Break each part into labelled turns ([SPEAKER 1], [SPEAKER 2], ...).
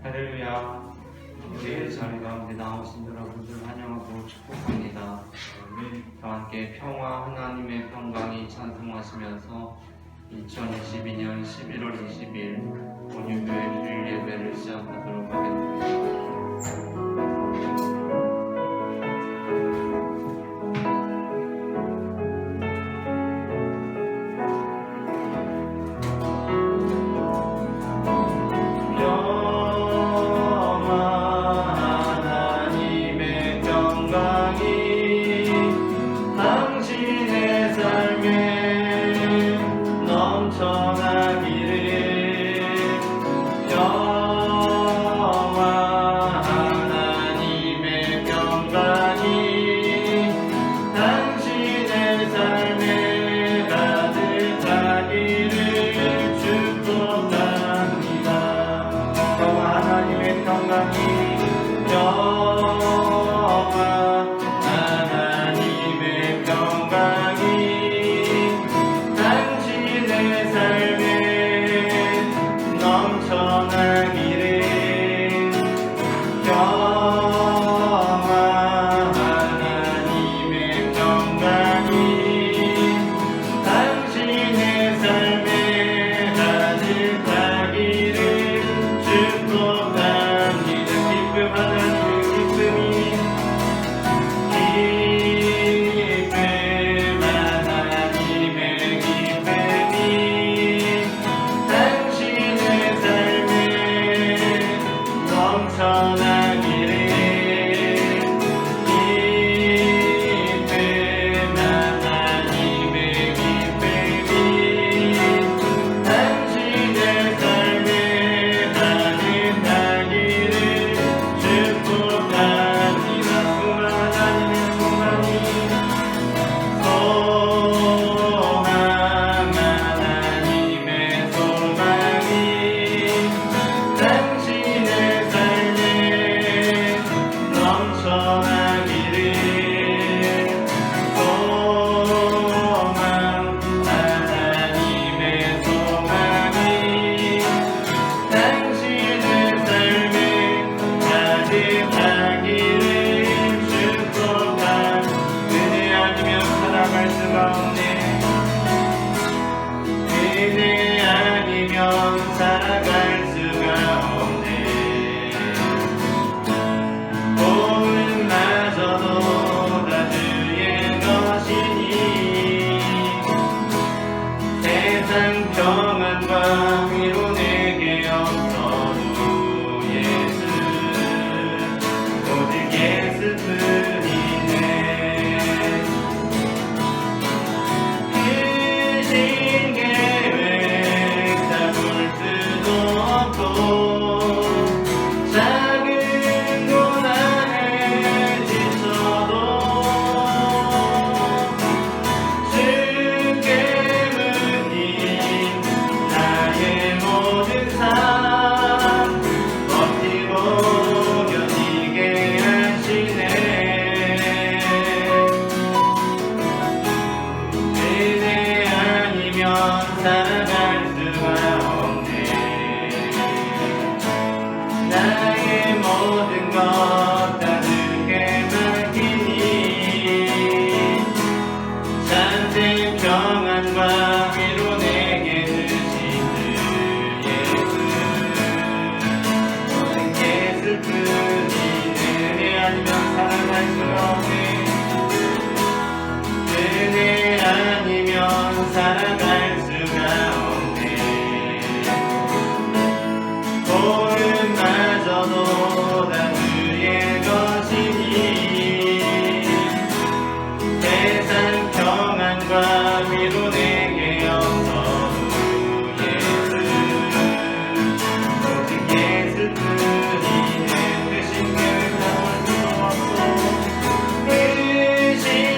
[SPEAKER 1] 할렐루야. 우리의 자리 가운데 나오신 여러분들 환영하고 축복합니다. 다 함께 평화 하나님의 평강이 찬송하시면서 2022년 11월 20일 온유교회 주일 예배를 시작하도록 하겠습니다.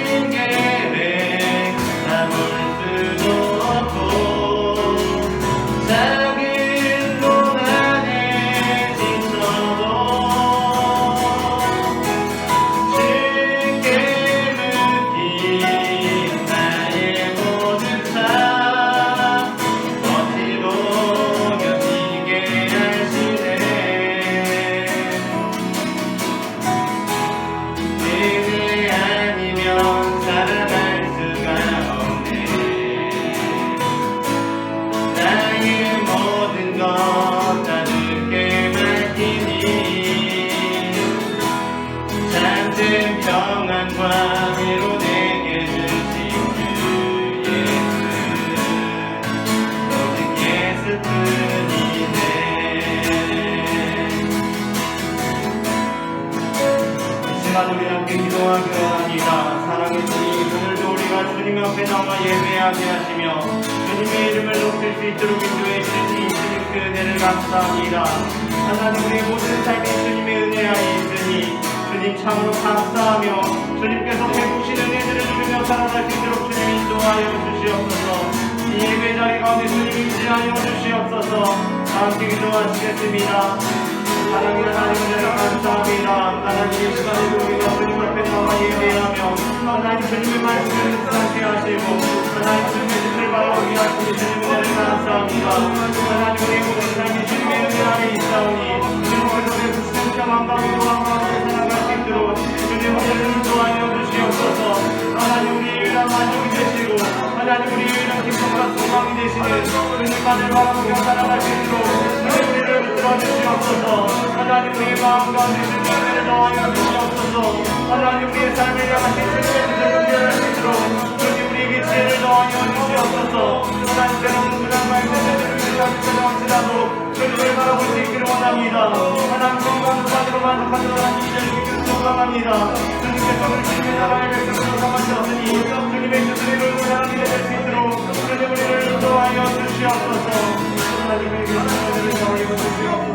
[SPEAKER 2] 그 계획 다 볼 수도
[SPEAKER 1] 평안과 위로 내게 주신 주 예수 오직 예수뿐이네. 이 시간 우리 함께 기도하기 원합니다. 사랑의 주님, 오늘도 우리가 주님 앞에 나와 예배하게 하시며 주님의 이름을 높일 수 있도록 인도해 주신 주님 그 은혜를 감사합니다. 하나님, 우리의 모든 삶이 주님의 은혜 안에 있으니 주님 참으로 감사하며 주님께서 베푸신 은혜들을 누리며 살아갈 수 있도록 주님 인도하여 주시옵소서. 이 예배 자리 가운데 주님 임재하여 주시옵소서. 함께 기도하시겠습니다. 하나님, 은혜를 감사합니다. 하나님, 이 시간에 우리가 주님 앞에 나와 예배하며 하나님 주님의 말씀을 묵상케 하시고 하나님 주님의 뜻을 바라보게 하시니 주님 은혜를 감사합니다. 하나님, 우리의 모든 삶이 주님의 은혜 안에 있사오니 주님께서 베푸시는 평안 가운데 살아갈 수 있도록 주님 은혜를 인도하여 주시옵소서. 하나님, 우리의 유일한 만족이 되시고 하나님, 우리의 유일한 기쁨과 소망이 되시는 주님만을 바라보며 살아갈 수 있도록 주님 우리를 붙들어 주시옵소서. 하나님, 우리의 마음 가운데 주님의 은혜를 더하여 주시옵소서. 하나님, 우리의 삶을 향하신 주님의 뜻을 분별할 수 있도록 주님 우리에게 지혜를 더하여 주시옵소서. 하나님, 때로는 불안과 힘든 일을 할지라도 주님을 바라볼 수 있기를 원합니다. 하나님, 주님과 누구만으로 만족하는 하나님 이전을 소망합니다. 주님께서 우리 주님의 나라의 백성으로 삼으셨으니 주님의 뜻을 이루는 사람이 될 수 있도록 주님 우리를 인도하여 주시옵소서. 하나님에게 은혜를 더하여 주시옵소서.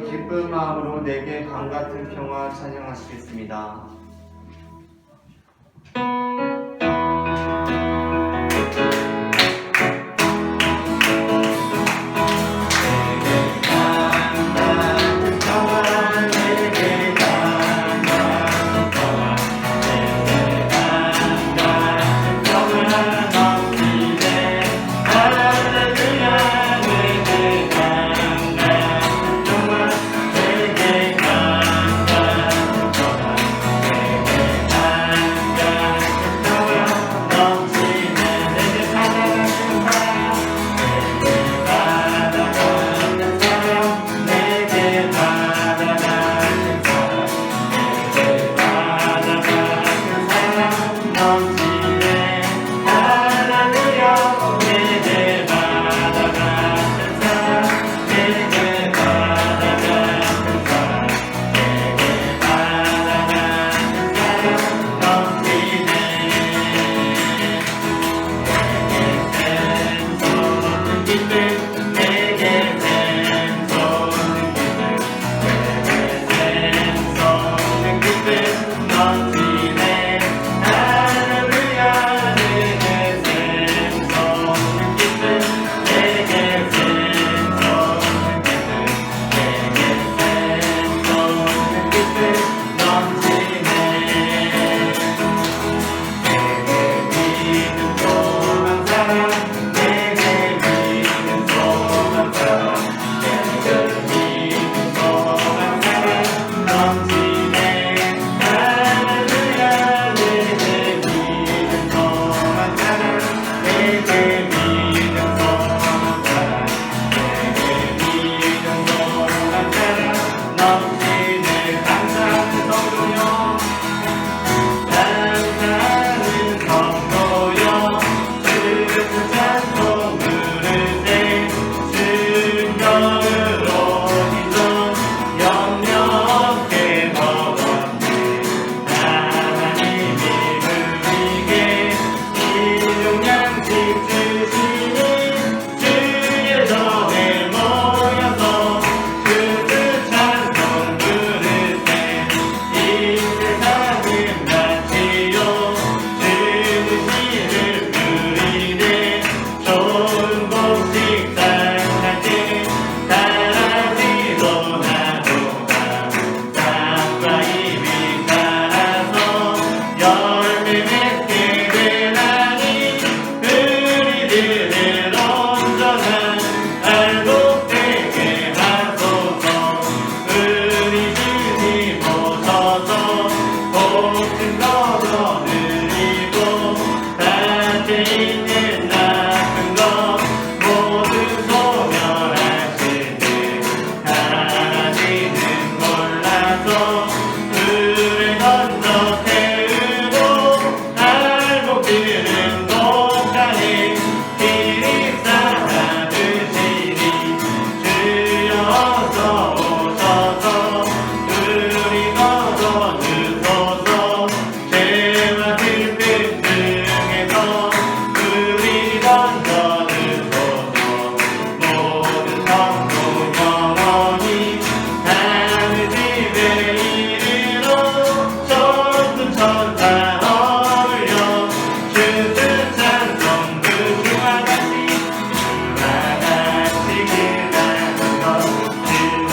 [SPEAKER 1] 기쁜 마음으로 내게 강같은 평화 찬양하시겠습니다.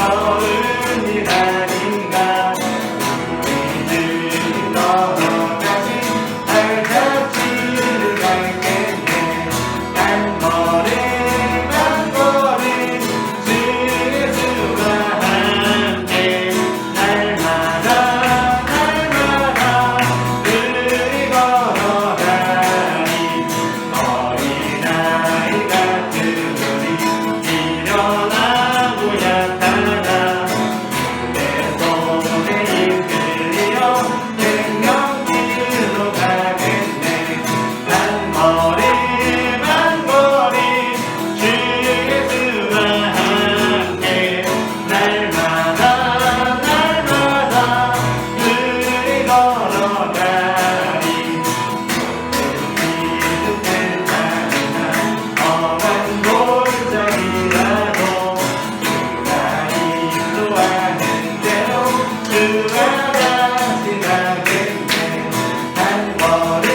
[SPEAKER 1] 어려운 일 아닌가 우리들이 걸어가신 발자취를 밟겠네 한 걸음 한 걸음 주 예수와 함께 날마다 날마다 그리 걸어가니 어린아이 같은 우리 일어나고 나타나 내 손에 이끌려 생명길로 가겠네 한 걸음 한 걸음 주 예수와 함께 날마다 날마다 그리 걸어가니 험한 골짜기라도 누가 인도하는 대로 주와 같이 가겠네 한 걸음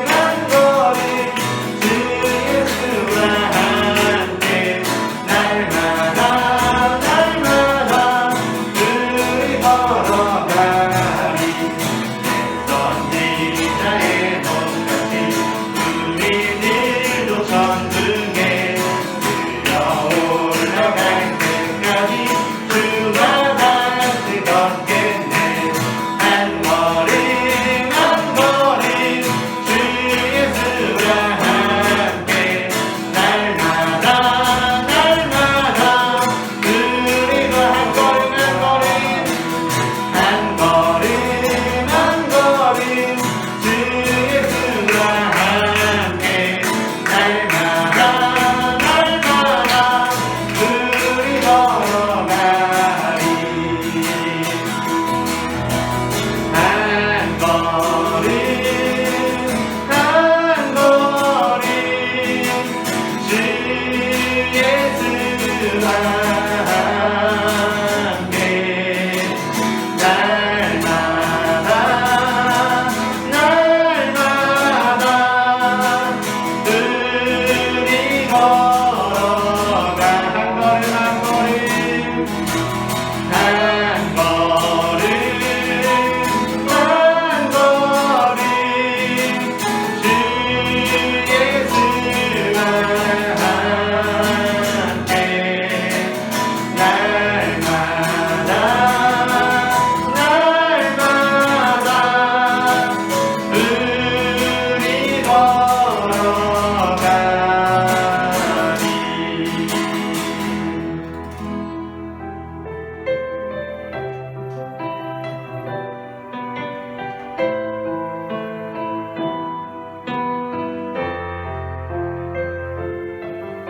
[SPEAKER 1] 한 걸음 주 예수와 함께 날마다 날마다 그리 걸어가니 선지자의 손같이 우리들도 천국에 들어올라갈 때까지 주와 같이 걷겠네 한 걸음 한 걸음 주 예수와 함께 날마다 날마다 그리고 한 걸음 한 걸음 한 걸음 한 걸음 주 예수와 함께 날마다 날마다 그리 걸어가리 한 걸음 한 걸음 주 예수와 함께 날마다 날마다 그리 걸어가 한 걸음 한 걸음 한 걸음 한 걸음 주 예수와 함께 날마다 날마다 그리 걸어가리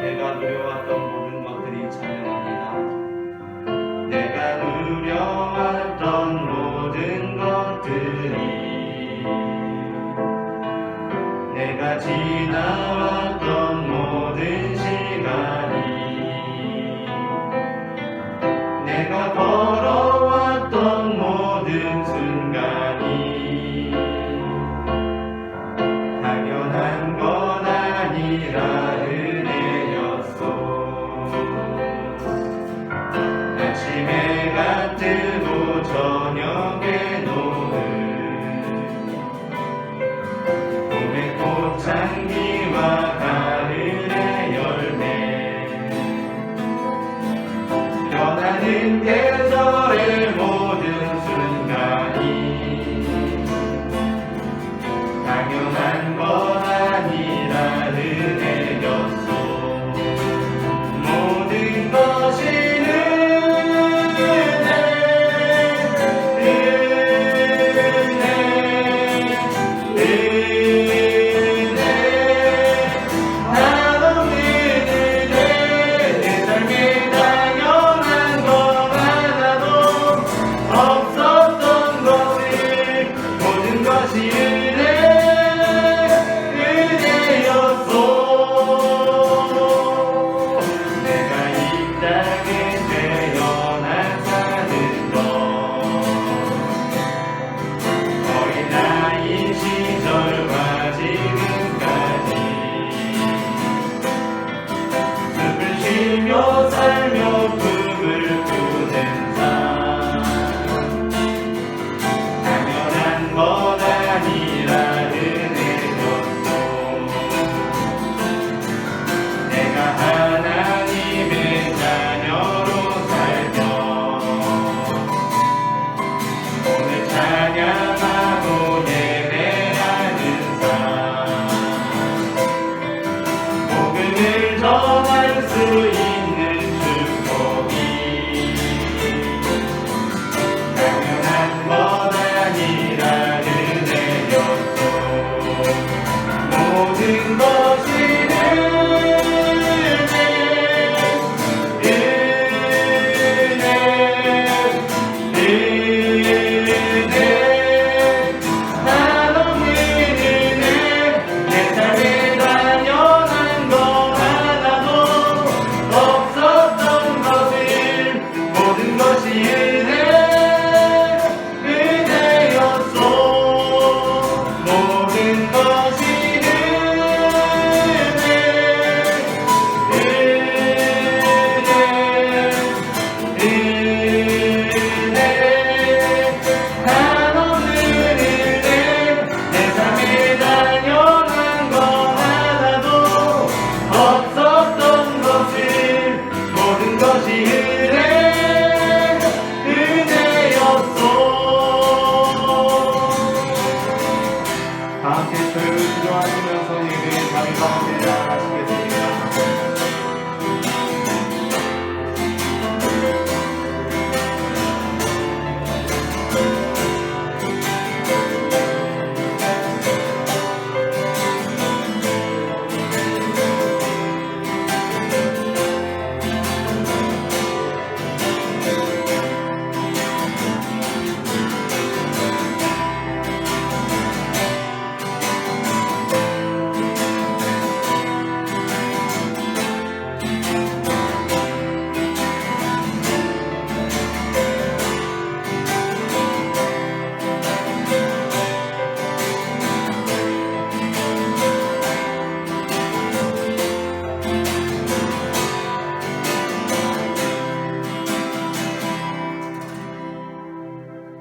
[SPEAKER 1] 내가 누려왔던 모든 것들이 찬양합니다. 내가 누려왔던 모든 것들이 내가 지나왔던 모든 시간이 내가 걸어왔던 모든 순간이 당연한 건 아니라 은혜였소 아침에 해가 뜨고 저녁에 노을 봄의 꽃향기와 가을의 열매 변하는 계절의 모든 순간이 당연한 건 아니라 은혜였소 모든 것이 은혜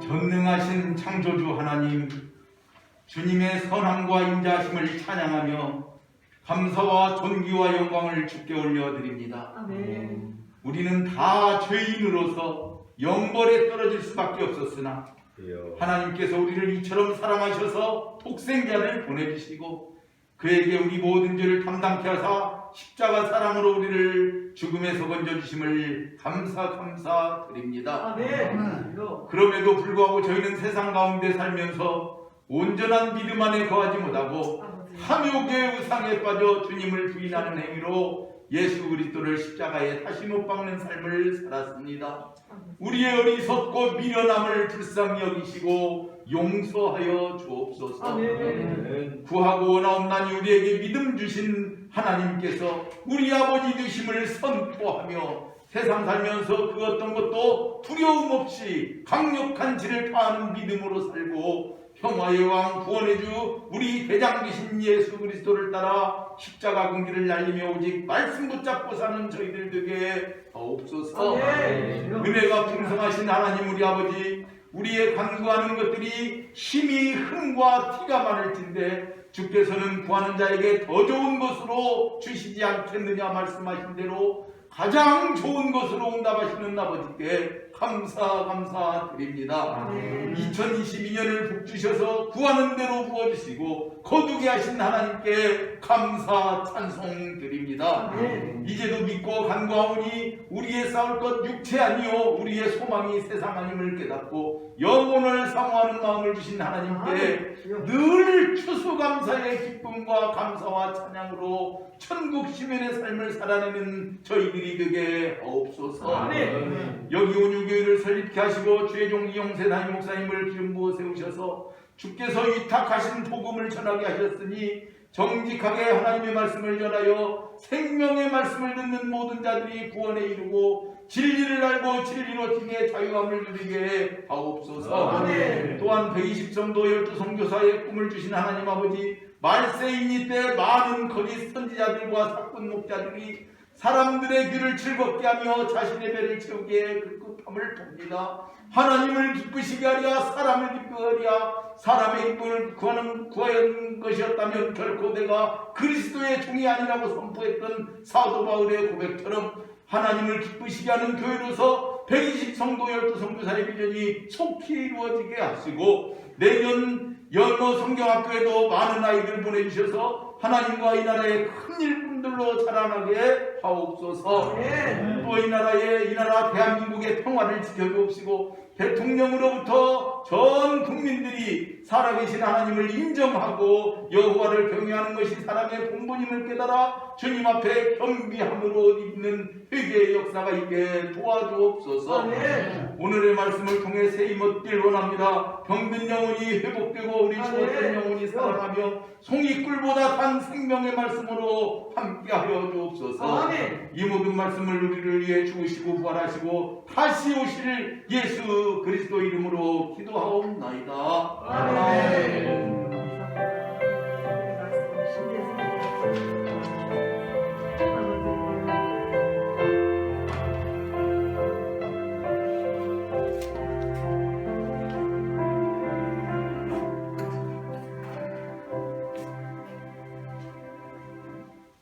[SPEAKER 2] 전능하신 창조주 하나님, 주님의 선함과 인자하심을 찬양하며 감사와 존귀와 영광을 주께 올려드립니다.
[SPEAKER 3] 아멘.
[SPEAKER 2] 우리는 다 죄인으로서 영벌에 떨어질 수밖에 없었으나 하나님께서 우리를 이처럼 사랑하셔서 독생자를 보내주시고 그에게 우리 모든 죄를 담당케 하사 십자가 사랑으로 우리를 죽음에서 건져주심을 감사드립니다.
[SPEAKER 3] 아멘.
[SPEAKER 2] 그럼에도 불구하고 저희는 세상 가운데 살면서 온전한 믿음 안에 거하지 못하고 탐욕의 우상에 빠져 주님을 부인하는 행위로 예수 그리스도를 십자가에 다시 못 박는 삶을 살았습니다. 우리의 어리석고 미련함을 불쌍히 여기시고 용서하여 주옵소서.
[SPEAKER 3] 아멘.
[SPEAKER 2] 구하고 원하옵나니 우리에게 믿음 주신 하나님께서 우리 아버지 되심을 선포하며 세상 살면서 그 어떤 것도 두려움 없이 강력한 지를 다하는 믿음으로 살고 평화의 왕 구원의 주 우리 대장 되신 예수 그리스도를 따라 십자가 공기를 날리며 오직 말씀 붙잡고 사는 저희들 되게 하옵소서. 은혜가 풍성하신 하나님 우리 아버지, 우리의 간구하는 것들이 힘이 흥과 티가 많을진데 주께서는 구하는 자에게 더 좋은 것으로 주시지 않겠느냐 말씀하신 대로 가장 좋은 것으로 응답하시는 아버지께 감사드립니다. 2022년을 복 주셔서 구하는 대로 부어주시고 거두게 하신 하나님께 감사 찬송드립니다. 이제도 믿고 간구하오니 우리의 싸울 것 육체 아니요 우리의 소망이 세상 아님을 깨닫고 영혼을 사모하는 마음을 주신 하나님께 늘 추수감사의 기쁨과 감사와 찬양으로 천국 시민의 삶을 살아내는 저희들이 되게 하옵소서. 여기 온 교회를 설립케 하시고 주의 종 이용세 담임 목사님을 기름 부어 세우셔서 주께서 위탁하신 복음을 전하게 하셨으니 정직하게 하나님의 말씀을 전하여 생명의 말씀을 듣는 모든 자들이 구원에 이르고 진리를 알고 진리로 등의 자유함을 누리게 하옵소서. 또한 120성도 12선교사의 꿈을 주신 하나님 아버지, 말세인이 때 많은 거짓 선지자들과 사건 목자들이 사람들의 귀를 즐겁게 하며 자신의 배를 채우기에 급급함을 봅니다. 하나님을 기쁘시게 하랴 사람을 기쁘하랴. 사람의 기쁨을 구하는 것이었다면 결코 내가 그리스도의 종이 아니라고 선포했던 사도 바울의 고백처럼 하나님을 기쁘시게 하는 교회로서 120성도 12선교사의 비전이 속히 이루어지게 하시고 내년 연어 성경학교에도 많은 아이들 보내주셔서 하나님과 이 나라의 큰 일꾼들로 자라나게 하옵소서. 또 이 나라 대한민국의 평화를 지켜주옵시고 대통령으로부터 전 국민들이 살아계신 하나님을 인정하고 여호와를 경외하는 것이 사람의 본분임을 깨달아 주님 앞에 겸비함으로 입는 회개의 역사가 있게 도와주옵소서. 오늘의 말씀을 통해 새 힘 얻길 원합니다. 병든 영혼이 회복되고 우리 죽었던 영혼이 살아나며 송이꿀보다 단 생명의 말씀으로 함께하여 주옵소서. 이 모든 말씀을 우리를 위해 죽으시고 부활하시고 다시 오실 예수 그리스도 이름으로 기도하옵나이다. 아멘.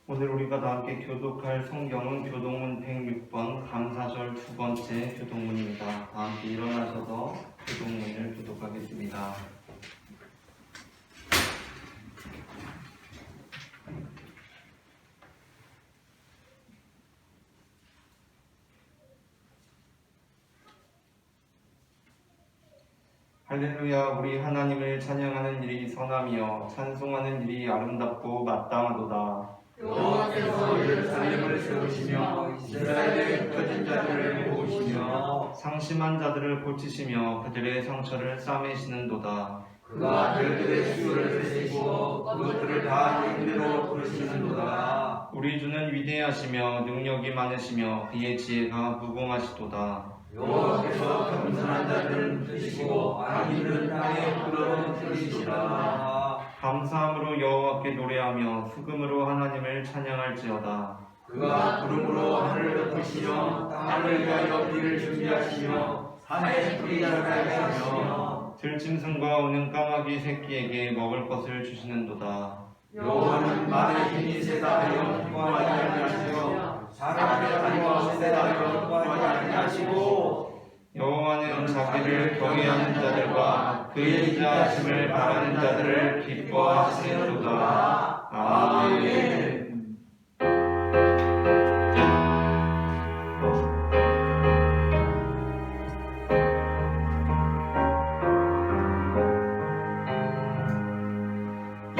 [SPEAKER 4] 오늘 우리가 다 함께 교독할 성경은 교동문 106번 감사절 두 번째 교동문입니다. 다 함께 일어나셔서 교동문을 교독하겠습니다. 할렐루야. 우리 하나님을 찬양하는 일이 선하며 찬송하는 일이 아름답고 마땅하도다.
[SPEAKER 5] 여호와께서 예루살렘을 세우시며 이스라엘의 흩어진 자들을 모으시며
[SPEAKER 4] 상심한 자들을 고치시며 그들의 상처를 싸매시는도다.
[SPEAKER 5] 그가 별들의 수요를 세시고 그것들을 다 임대로 부르시는도다.
[SPEAKER 4] 우리 주는 위대하시며 능력이 많으시며 그의 지혜가 무궁하시도다.
[SPEAKER 5] 여호와께서 겸손한 자들을 드시고 악인은 땅에 끌어들이시라.
[SPEAKER 4] 감사함으로 여호와께 노래하며 수금으로 하나님을 찬양할지어다.
[SPEAKER 5] 그가 구름으로 하늘을 덮으시며 땅을 위하여 비를 준비하시며 산에 뿌리자를 하시며
[SPEAKER 4] 들짐승과 우는 까마귀 새끼에게 먹을 것을 주시는도다.
[SPEAKER 5] 여호와는 말에 힘이 세다 하여 구하지 아니하시며 사람의 다리와 세다 하여 구하지 아니하시고
[SPEAKER 4] 여호와는 자기를 경외하는 자들과 그의 인자하심을 바라는 자들을 기뻐하시는도다. 아멘.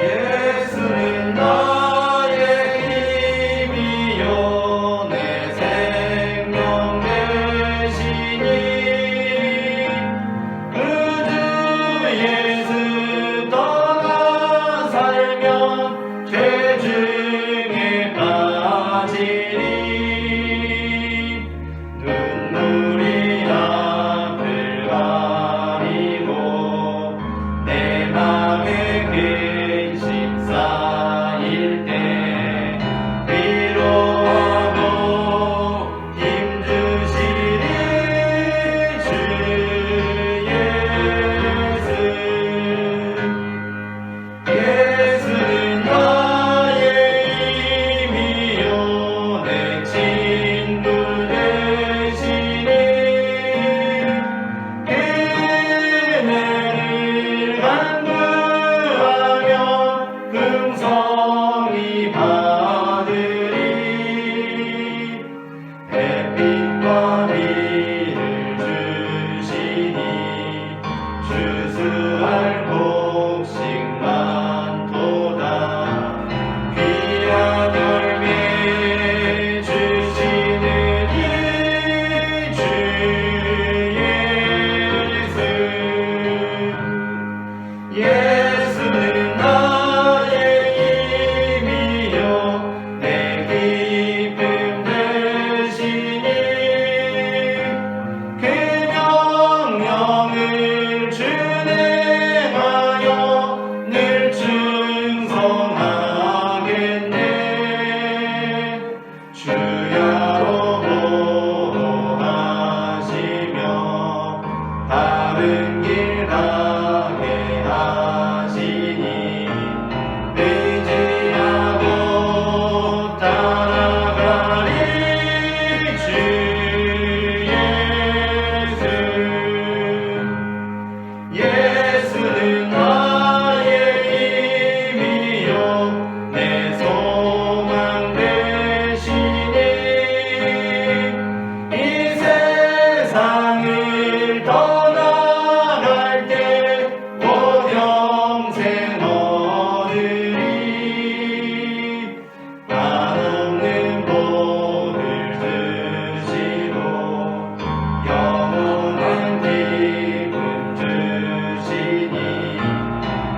[SPEAKER 1] 예수는 나의 힘이요 내 생명 되시니 그 주 예수 떠나 살면 죄 중에 빠지리 눈물이 앞을 가리고 내 맘에 근심 쌓일 때 위로하고 힘주시리 주 예수 예수는 나의 힘이요 내 친구 되시니 그네를 간구하며 긍성이 받으리 햇빛과 비를 주시니 주수할 곡식만 도다 귀한 열매 주시는 이 주 예수 예수는 나의 힘이요 내 기쁨 되시니 그 명령을 준행하여 늘 충성하겠네 주야로 보호하시며 바른 길 가게 하시니 의지하고 따라가리 주 예수 예수는 나의 힘이요 내 소망 되시니 이 세상을 떠나갈 때 곧 영생 얻으리 한없는 복을 주시고 영원한 기쁨 주시니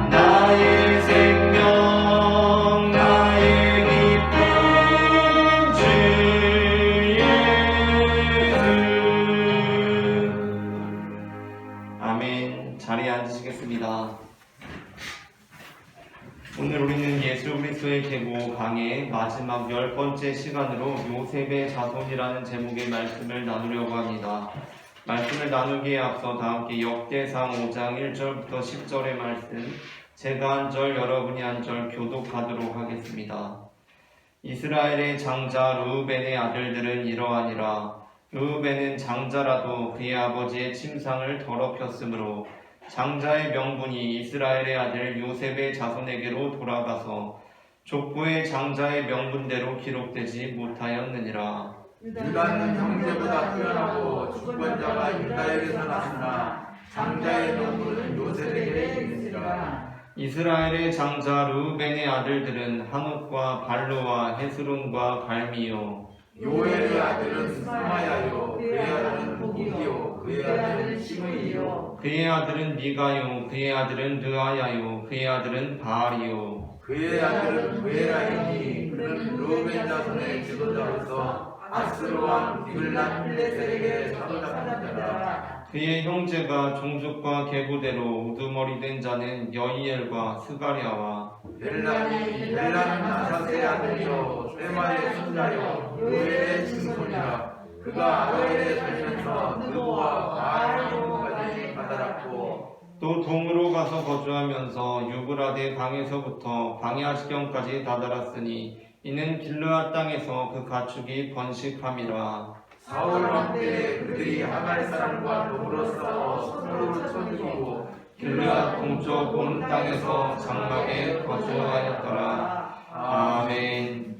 [SPEAKER 1] 나의 생명 나의 기쁨 주 예수
[SPEAKER 4] 아멘. 자리에 앉으시겠습니다. 오늘 우리는 예수 그리스도의 계보 강의 마지막 10번째 시간으로 요셉의 자손이라는 제목의 말씀을 나누려고 합니다. 말씀을 나누기에 앞서 다 함께 역대상 5장 1절부터 10절의 말씀 제가 한 절 여러분이 한 절 교독하도록 하겠습니다. 이스라엘의 장자 르우벤의 아들들은 이러하니라. 르우벤은 장자라도 그의 아버지의 침상을 더럽혔으므로 장자의 명분이 이스라엘의 아들 요셉의 자손에게로 돌아가서 족보의 장자의 명분대로 기록되지 못하였느니라.
[SPEAKER 5] 유다는 형제보다 뛰어나고 주권자가 유다에게서 났으나 장자의 명분은 요셉에게 있으니라.
[SPEAKER 4] 이스라엘의 장자 르우벤의 아들들은 한옥과 발루와 헤스론과 갈미요.
[SPEAKER 5] 요엘의 아들은 스마야요 그의 아들은 보기요 그의 아들은 시므이요
[SPEAKER 4] 그의 아들은 미가요. 그의 아들은 르아야요. 그의 아들은 바알이요.
[SPEAKER 5] 그의 아들은 베라이니 그는 르우벤 자손의 지도자로서 아스로와 디글란 필레셀에게 사로잡힌 자라.
[SPEAKER 4] 그의 형제가 종족과 계보대로 우두머리 된 자는 여이엘과 스가랴와
[SPEAKER 5] 벨라는 나사스의 아들이요 쇠마의 손자요 요엘의 증손이라. 그가 노예에 살면서 느보와 바알림까지 받아랐고
[SPEAKER 4] 또 동으로 가서 거주하면서 유브라데 강에서부터 광야 지경까지 다다랐으니 이는 길르앗 땅에서 그 가축이 번식함이라.
[SPEAKER 5] 사울 왕 때 그들이 하갈 사람과 더불어 싸워 서로를 쳐죽이고
[SPEAKER 4] 길르앗 동쪽 온 땅에서 장막에 거주하였더라. 아멘.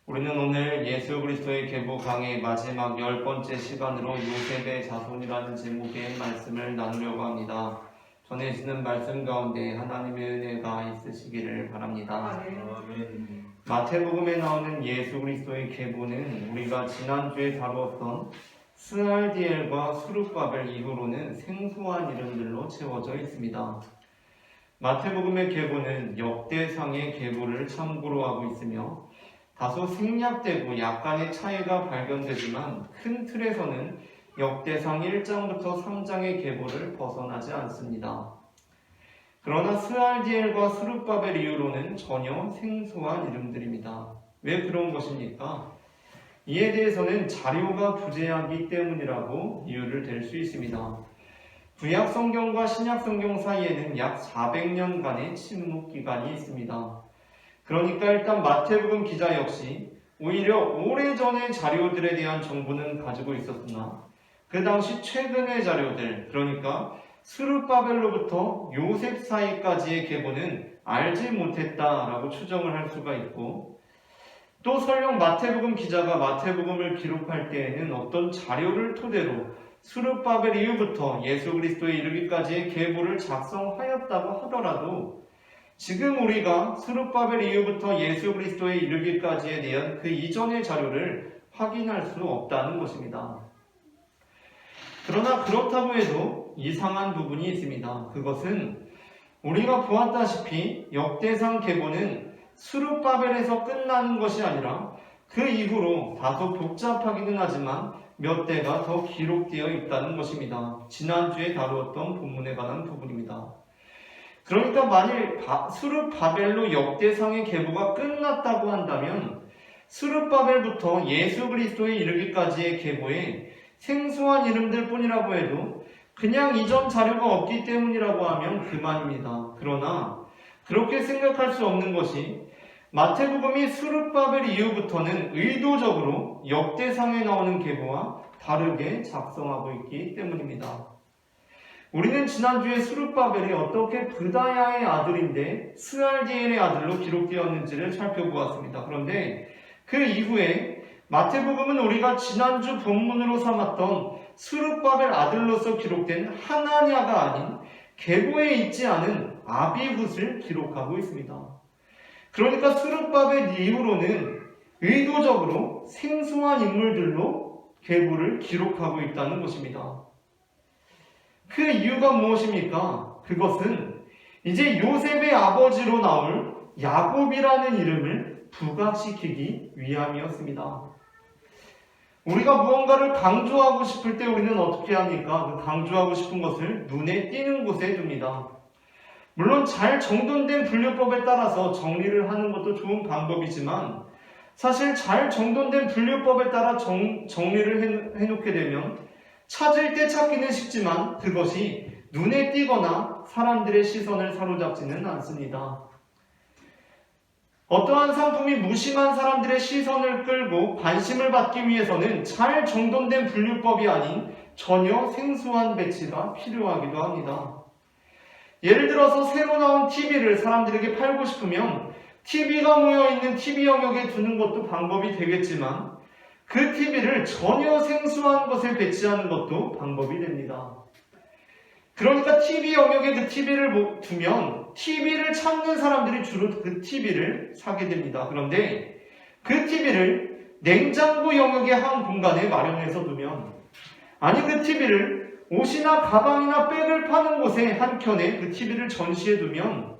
[SPEAKER 4] 우리는 오늘 예수 그리스도의 계보 강의 마지막 10번째 시간으로 요셉의 자손이라는 제목의 말씀을 나누려고 합니다. 전해지는 말씀 가운데 하나님의 은혜가 있으시기를 바랍니다.
[SPEAKER 2] 아멘.
[SPEAKER 4] 마태복음에 나오는 예수 그리스도의 계보는 우리가 지난주에 다루었던 스알디엘과 수룹바벨 이후로는 생소한 이름들로 채워져 있습니다. 마태복음의 계보는 역대상의 계보를 참고로 하고 있으며 다소 생략되고 약간의 차이가 발견되지만 큰 틀에서는 역대상 1장부터 3장의 계보를 벗어나지 않습니다. 그러나 스알디엘과 스룹바벨 이후로는 전혀 생소한 이름들입니다. 왜 그런 것입니까? 이에 대해서는 자료가 부재하기 때문이라고 이유를 댈 수 있습니다. 구약 성경과 신약 성경 사이에는 약 400년간의 침묵 기간이 있습니다. 그러니까 일단 마태복음 기자 역시 오히려 오래전의 자료들에 대한 정보는 가지고 있었으나 그 당시 최근의 자료들, 그러니까 스룹바벨로부터 요셉 사이까지의 계보는 알지 못했다라고 추정을 할 수가 있고, 또 설령 마태복음 기자가 마태복음을 기록할 때에는 어떤 자료를 토대로 스룹바벨 이후부터 예수 그리스도에 이르기까지의 계보를 작성하였다고 하더라도 지금 우리가 스룹바벨 이후부터 예수 그리스도에 이르기까지에 대한 그 이전의 자료를 확인할 수 없다는 것입니다. 그러나 그렇다고 해도 이상한 부분이 있습니다. 그것은 우리가 보았다시피 역대상 계보는 스룹바벨에서 끝나는 것이 아니라 그 이후로 다소 복잡하기는 하지만 몇 대가 더 기록되어 있다는 것입니다. 지난주에 다루었던 본문에 관한 부분입니다. 그러니까 만일 스룹바벨로 역대상의 계보가 끝났다고 한다면 스룹바벨부터 예수 그리스도에 이르기까지의 계보에 생소한 이름들 뿐이라고 해도 그냥 이전 자료가 없기 때문이라고 하면 그만입니다. 그러나 그렇게 생각할 수 없는 것이 마태복음이 스룹바벨 이후부터는 의도적으로 역대상에 나오는 계보와 다르게 작성하고 있기 때문입니다. 우리는 지난주에 스룹바벨이 어떻게 브다야의 아들인데 스알디엘의 아들로 기록되었는지를 살펴보았습니다. 그런데 그 이후에 마태복음은 우리가 지난주 본문으로 삼았던 스룹바벨 아들로서 기록된 하나냐가 아닌 계보에 있지 않은 아비훗을 기록하고 있습니다. 그러니까 스룹바벨 이후로는 의도적으로 생소한 인물들로 계보를 기록하고 있다는 것입니다. 그 이유가 무엇입니까? 그것은 이제 요셉의 아버지로 나올 야곱이라는 이름을 부각시키기 위함이었습니다. 우리가 무언가를 강조하고 싶을 때 우리는 어떻게 합니까? 그 강조하고 싶은 것을 눈에 띄는 곳에 둡니다. 물론 잘 정돈된 분류법에 따라서 정리를 하는 것도 좋은 방법이지만 사실 잘 정돈된 분류법에 따라 정리를 해놓게 되면 찾을 때 찾기는 쉽지만 그것이 눈에 띄거나 사람들의 시선을 사로잡지는 않습니다. 어떠한 상품이 무심한 사람들의 시선을 끌고 관심을 받기 위해서는 잘 정돈된 분류법이 아닌 전혀 생소한 배치가 필요하기도 합니다. 예를 들어서 새로 나온 TV를 사람들에게 팔고 싶으면 TV가 모여있는 TV 영역에 두는 것도 방법이 되겠지만 그 TV를 전혀 생소한 곳에 배치하는 것도 방법이 됩니다. 그러니까 TV 영역에 그 TV를 두면 TV를 찾는 사람들이 주로 그 TV를 사게 됩니다. 그런데 그 TV를 냉장고 영역의 한 공간에 마련해서 두면, 아니 그 TV를 옷이나 가방이나 백을 파는 곳에 한켠에 그 TV를 전시해 두면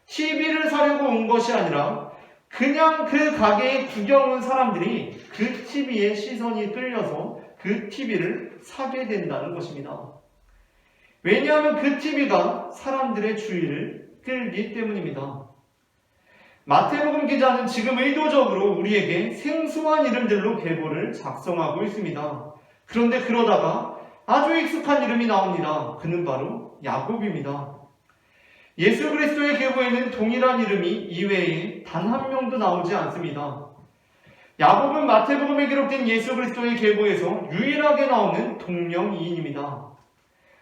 [SPEAKER 4] TV를 사려고 온 것이 아니라 그냥 그 가게에 구경 온 사람들이 그 TV에 시선이 끌려서 그 TV를 사게 된다는 것입니다. 왜냐하면 그 TV가 사람들의 주의를 끌기 때문입니다. 마태복음 기자는 지금 의도적으로 우리에게 생소한 이름들로 계보를 작성하고 있습니다. 그런데 그러다가 아주 익숙한 이름이 나옵니다. 그는 바로 야곱입니다. 예수 그리스도의 계보에는 동일한 이름이 이외에 단 한 명도 나오지 않습니다. 야곱은 마태복음에 기록된 예수 그리스도의 계보에서 유일하게 나오는 동명이인입니다.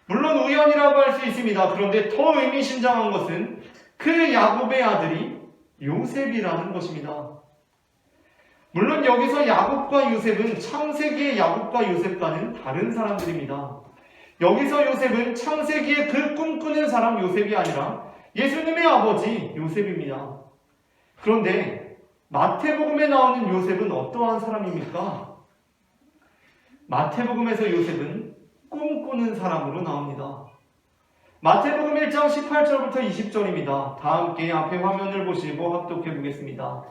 [SPEAKER 4] 물론 우연이라고 할 수 있습니다. 그런데 더 의미심장한 것은 그 야곱의 아들이 요셉이라는 것입니다. 물론 여기서 야곱과 요셉은 창세기의 야곱과 요셉과는 다른 사람들입니다. 여기서 요셉은 창세기의 그 꿈꾸는 사람 요셉이 아니라 예수님의 아버지 요셉입니다. 그런데 마태복음에 나오는 요셉은 어떠한 사람입니까? 마태복음에서 요셉은 꿈꾸는 사람으로 나옵니다. 마태복음 1장 18절부터 20절입니다. 다 함께 앞에 화면을 보시고 합독해 보겠습니다.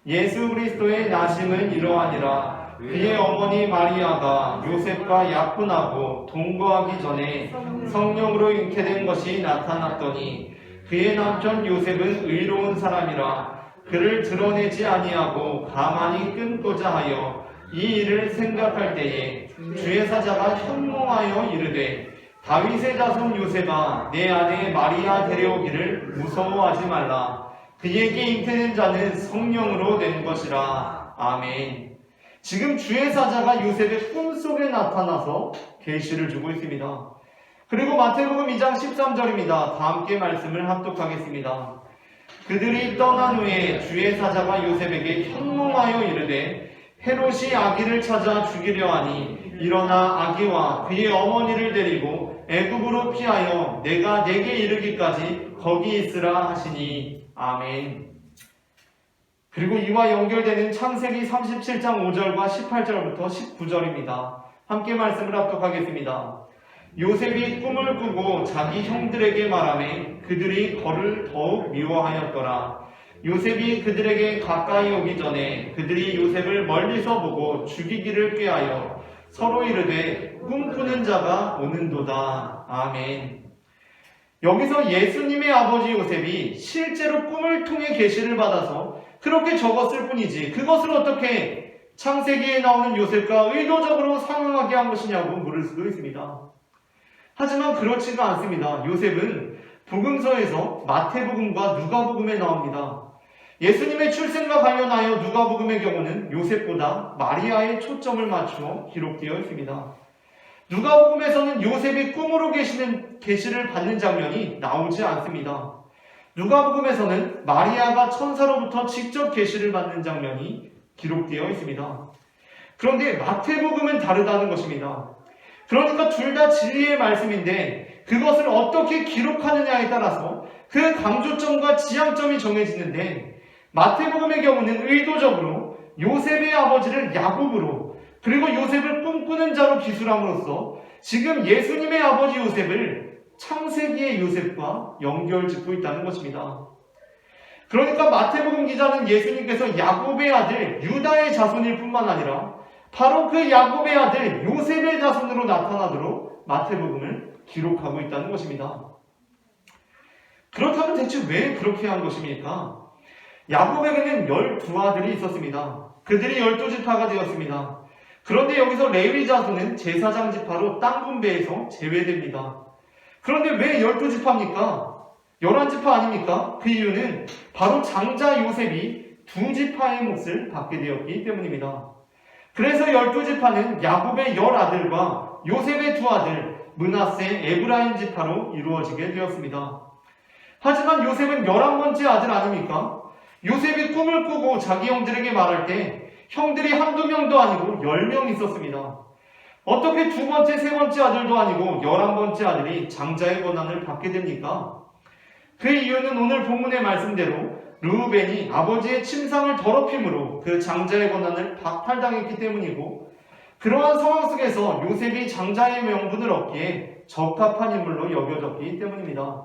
[SPEAKER 4] 예수 그리스도의 나심은 이러하니라. 그의 어머니 마리아가 요셉과 약혼하고 동거하기 전에 성령으로 잉태된 것이 나타났더니 그의 남편 요셉은 의로운 사람이라 그를 드러내지 아니하고 가만히 끊고자 하여 이 일을 생각할 때에 주의 사자가 현몽하여 이르되 다윗의 자손 요셉아 내 아내 마리아 데려오기를 무서워하지 말라. 그에게 잉태된 자는 성령으로 된 것이라. 아멘. 지금 주의 사자가 요셉의 꿈속에 나타나서 계시를 주고 있습니다. 그리고 마태복음 2장 13절입니다. 다 함께 말씀을 합독하겠습니다. 그들이 떠난 후에 주의 사자가 요셉에게 현몽하여 이르되 헤롯이 아기를 찾아 죽이려 하니 일어나 아기와 그의 어머니를 데리고 애굽으로 피하여 내가 내게 이르기까지 거기 있으라 하시니. 아멘. 그리고 이와 연결되는 창세기 37장 5절과 18절부터 19절입니다. 함께 말씀을 합독하겠습니다. 요셉이 꿈을 꾸고 자기 형들에게 말하매 그들이 그를 더욱 미워하였더라. 요셉이 그들에게 가까이 오기 전에 그들이 요셉을 멀리서 보고 죽이기를 꾀하여 서로 이르되 꿈꾸는 자가 오는도다. 아멘. 여기서 예수님의 아버지 요셉이 실제로 꿈을 통해 계시를 받아서 그렇게 적었을 뿐이지 그것을 어떻게 창세기에 나오는 요셉과 의도적으로 상응하게 한 것이냐고 물을 수도 있습니다. 하지만 그렇지가 않습니다. 요셉은 복음서에서 마태복음과 누가복음에 나옵니다. 예수님의 출생과 관련하여 누가복음의 경우는 요셉보다 마리아에 초점을 맞추어 기록되어 있습니다. 누가복음에서는 요셉이 꿈으로 계시를 받는 장면이 나오지 않습니다. 누가복음에서는 마리아가 천사로부터 직접 계시를 받는 장면이 기록되어 있습니다. 그런데 마태복음은 다르다는 것입니다. 그러니까 둘 다 진리의 말씀인데 그것을 어떻게 기록하느냐에 따라서 그 강조점과 지향점이 정해지는데 마태복음의 경우는 의도적으로 요셉의 아버지를 야곱으로 그리고 요셉을 꿈꾸는 자로 기술함으로써 지금 예수님의 아버지 요셉을 창세기의 요셉과 연결짓고 있다는 것입니다. 그러니까 마태복음 기자는 예수님께서 야곱의 아들 유다의 자손일 뿐만 아니라 바로 그 야곱의 아들 요셉의 자손으로 나타나도록 마태복음을 기록하고 있다는 것입니다. 그렇다면 대체 왜 그렇게 한 것입니까? 야곱에게는 12아들이 있었습니다. 그들이 12지파가 되었습니다. 그런데 여기서 레위 자손은 제사장 지파로 땅 분배에서 제외됩니다. 그런데 왜 12지파입니까? 11지파 아닙니까? 그 이유는 바로 장자 요셉이 2지파의 몫을 받게 되었기 때문입니다. 그래서 12지파는 야곱의 10아들과 요셉의 2아들 므낫세, 에브라임 지파로 이루어지게 되었습니다. 하지만 요셉은 11번째 아들 아닙니까? 요셉이 꿈을 꾸고 자기 형들에게 말할 때 형들이 한두 명도 아니고 10명 있었습니다. 어떻게 2번째, 3번째 아들도 아니고 11번째 아들이 장자의 권한을 받게 됩니까? 그 이유는 오늘 본문의 말씀대로 르우벤이 아버지의 침상을 더럽힘으로 그 장자의 권한을 박탈당했기 때문이고 그러한 상황 속에서 요셉이 장자의 명분을 얻기에 적합한 인물로 여겨졌기 때문입니다.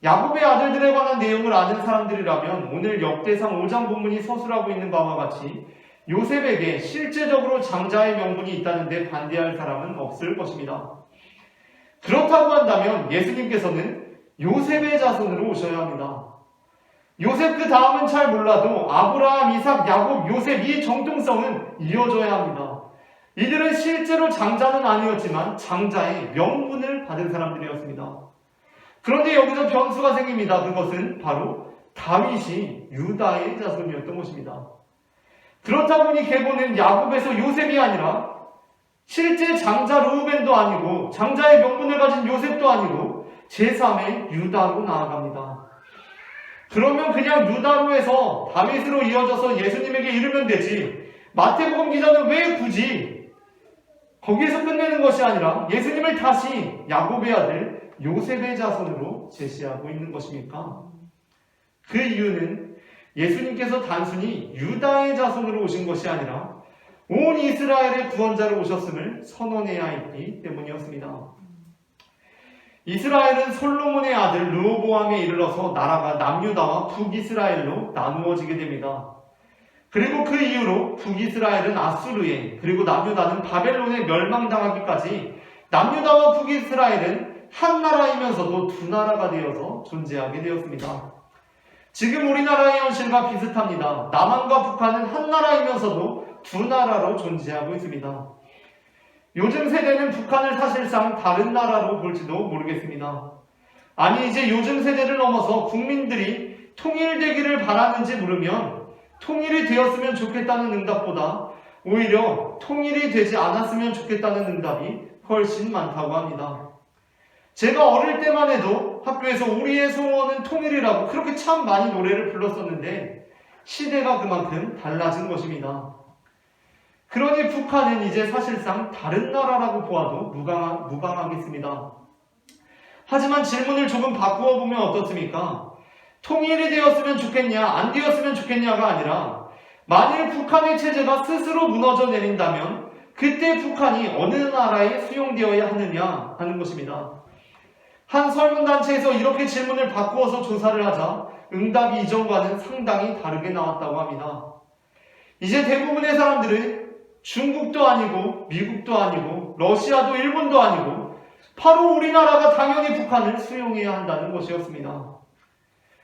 [SPEAKER 4] 야곱의 아들들에 관한 내용을 아는 사람들이라면 오늘 역대상 5장 본문이 서술하고 있는 바와 같이 요셉에게 실제적으로 장자의 명분이 있다는데 반대할 사람은 없을 것입니다. 그렇다고 한다면 예수님께서는 요셉의 자손으로 오셔야 합니다. 요셉 그 다음은 잘 몰라도 아브라함, 이삭, 야곱, 요셉 이 정통성은 이어져야 합니다. 이들은 실제로 장자는 아니었지만 장자의 명분을 받은 사람들이었습니다. 그런데 여기서 변수가 생깁니다. 그것은 바로 다윗이 유다의 자손이었던 것입니다. 그렇다 보니 계보는 야곱에서 요셉이 아니라 실제 장자 르우벤도 아니고 장자의 명분을 가진 요셉도 아니고 제3의 유다로 나아갑니다. 그러면 그냥 유다로 해서 다윗으로 이어져서 예수님에게 이르면 되지, 마태복음 기자는 왜 굳이 거기에서 끝내는 것이 아니라 예수님을 다시 야곱의 아들 요셉의 자손으로 제시하고 있는 것입니까? 그 이유는 예수님께서 단순히 유다의 자손으로 오신 것이 아니라 온 이스라엘의 구원자로 오셨음을 선언해야 했기 때문이었습니다. 이스라엘은 솔로몬의 아들 르호보암에 이르러서 나라가 남유다와 북이스라엘로 나누어지게 됩니다. 그리고 그 이후로 북이스라엘은 아수르에, 그리고 남유다는 바벨론에 멸망당하기까지 남유다와 북이스라엘은 한 나라이면서도 두 나라가 되어서 존재하게 되었습니다. 지금 우리나라의 현실과 비슷합니다. 남한과 북한은 한 나라이면서도 두 나라로 존재하고 있습니다. 요즘 세대는 북한을 사실상 다른 나라로 볼지도 모르겠습니다. 아니, 이제 요즘 세대를 넘어서 국민들이 통일되기를 바라는지 물으면 통일이 되었으면 좋겠다는 응답보다 오히려 통일이 되지 않았으면 좋겠다는 응답이 훨씬 많다고 합니다. 제가 어릴 때만 해도 학교에서 우리의 소원은 통일이라고 그렇게 참 많이 노래를 불렀었는데 시대가 그만큼 달라진 것입니다. 그러니 북한은 이제 사실상 다른 나라라고 보아도 무방하겠습니다. 하지만 질문을 조금 바꾸어 보면 어떻습니까? 통일이 되었으면 좋겠냐, 안 되었으면 좋겠냐가 아니라 만일 북한의 체제가 스스로 무너져 내린다면 그때 북한이 어느 나라에 수용되어야 하느냐 하는 것입니다. 한 설문단체에서 이렇게 질문을 바꾸어서 조사를 하자 응답이 이전과는 상당히 다르게 나왔다고 합니다. 이제 대부분의 사람들은 중국도 아니고 미국도 아니고 러시아도 일본도 아니고 바로 우리나라가 당연히 북한을 수용해야 한다는 것이었습니다.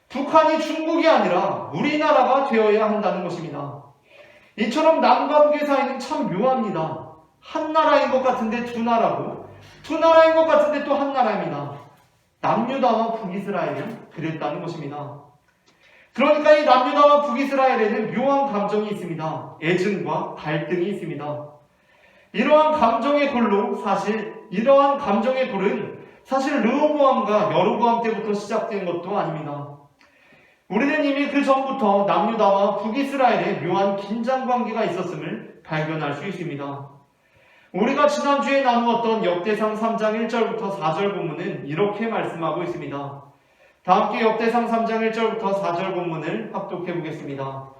[SPEAKER 4] 북한이 중국이 아니라 우리나라가 되어야 한다는 것입니다. 이처럼 남과 북의 사이는 참 묘합니다. 한 나라인 것 같은데 두 나라고, 두 나라인 것 같은데 또 한 나라입니다. 남유다와 북이스라엘이 그랬다는 것입니다. 그러니까 이 남유다와 북이스라엘에는 묘한 감정이 있습니다. 애증과 갈등이 있습니다. 이러한 감정의 골은 사실 르호보암과 여로보암 때부터 시작된 것도 아닙니다. 우리는 이미 그 전부터 남유다와 북이스라엘에 묘한 긴장관계가 있었음을 발견할 수 있습니다. 우리가 지난주에 나누었던 역대상 3장 1절부터 4절 본문은 이렇게 말씀하고 있습니다. 다 함께 역대상 3장 1절부터 4절 본문을 합독해 보겠습니다.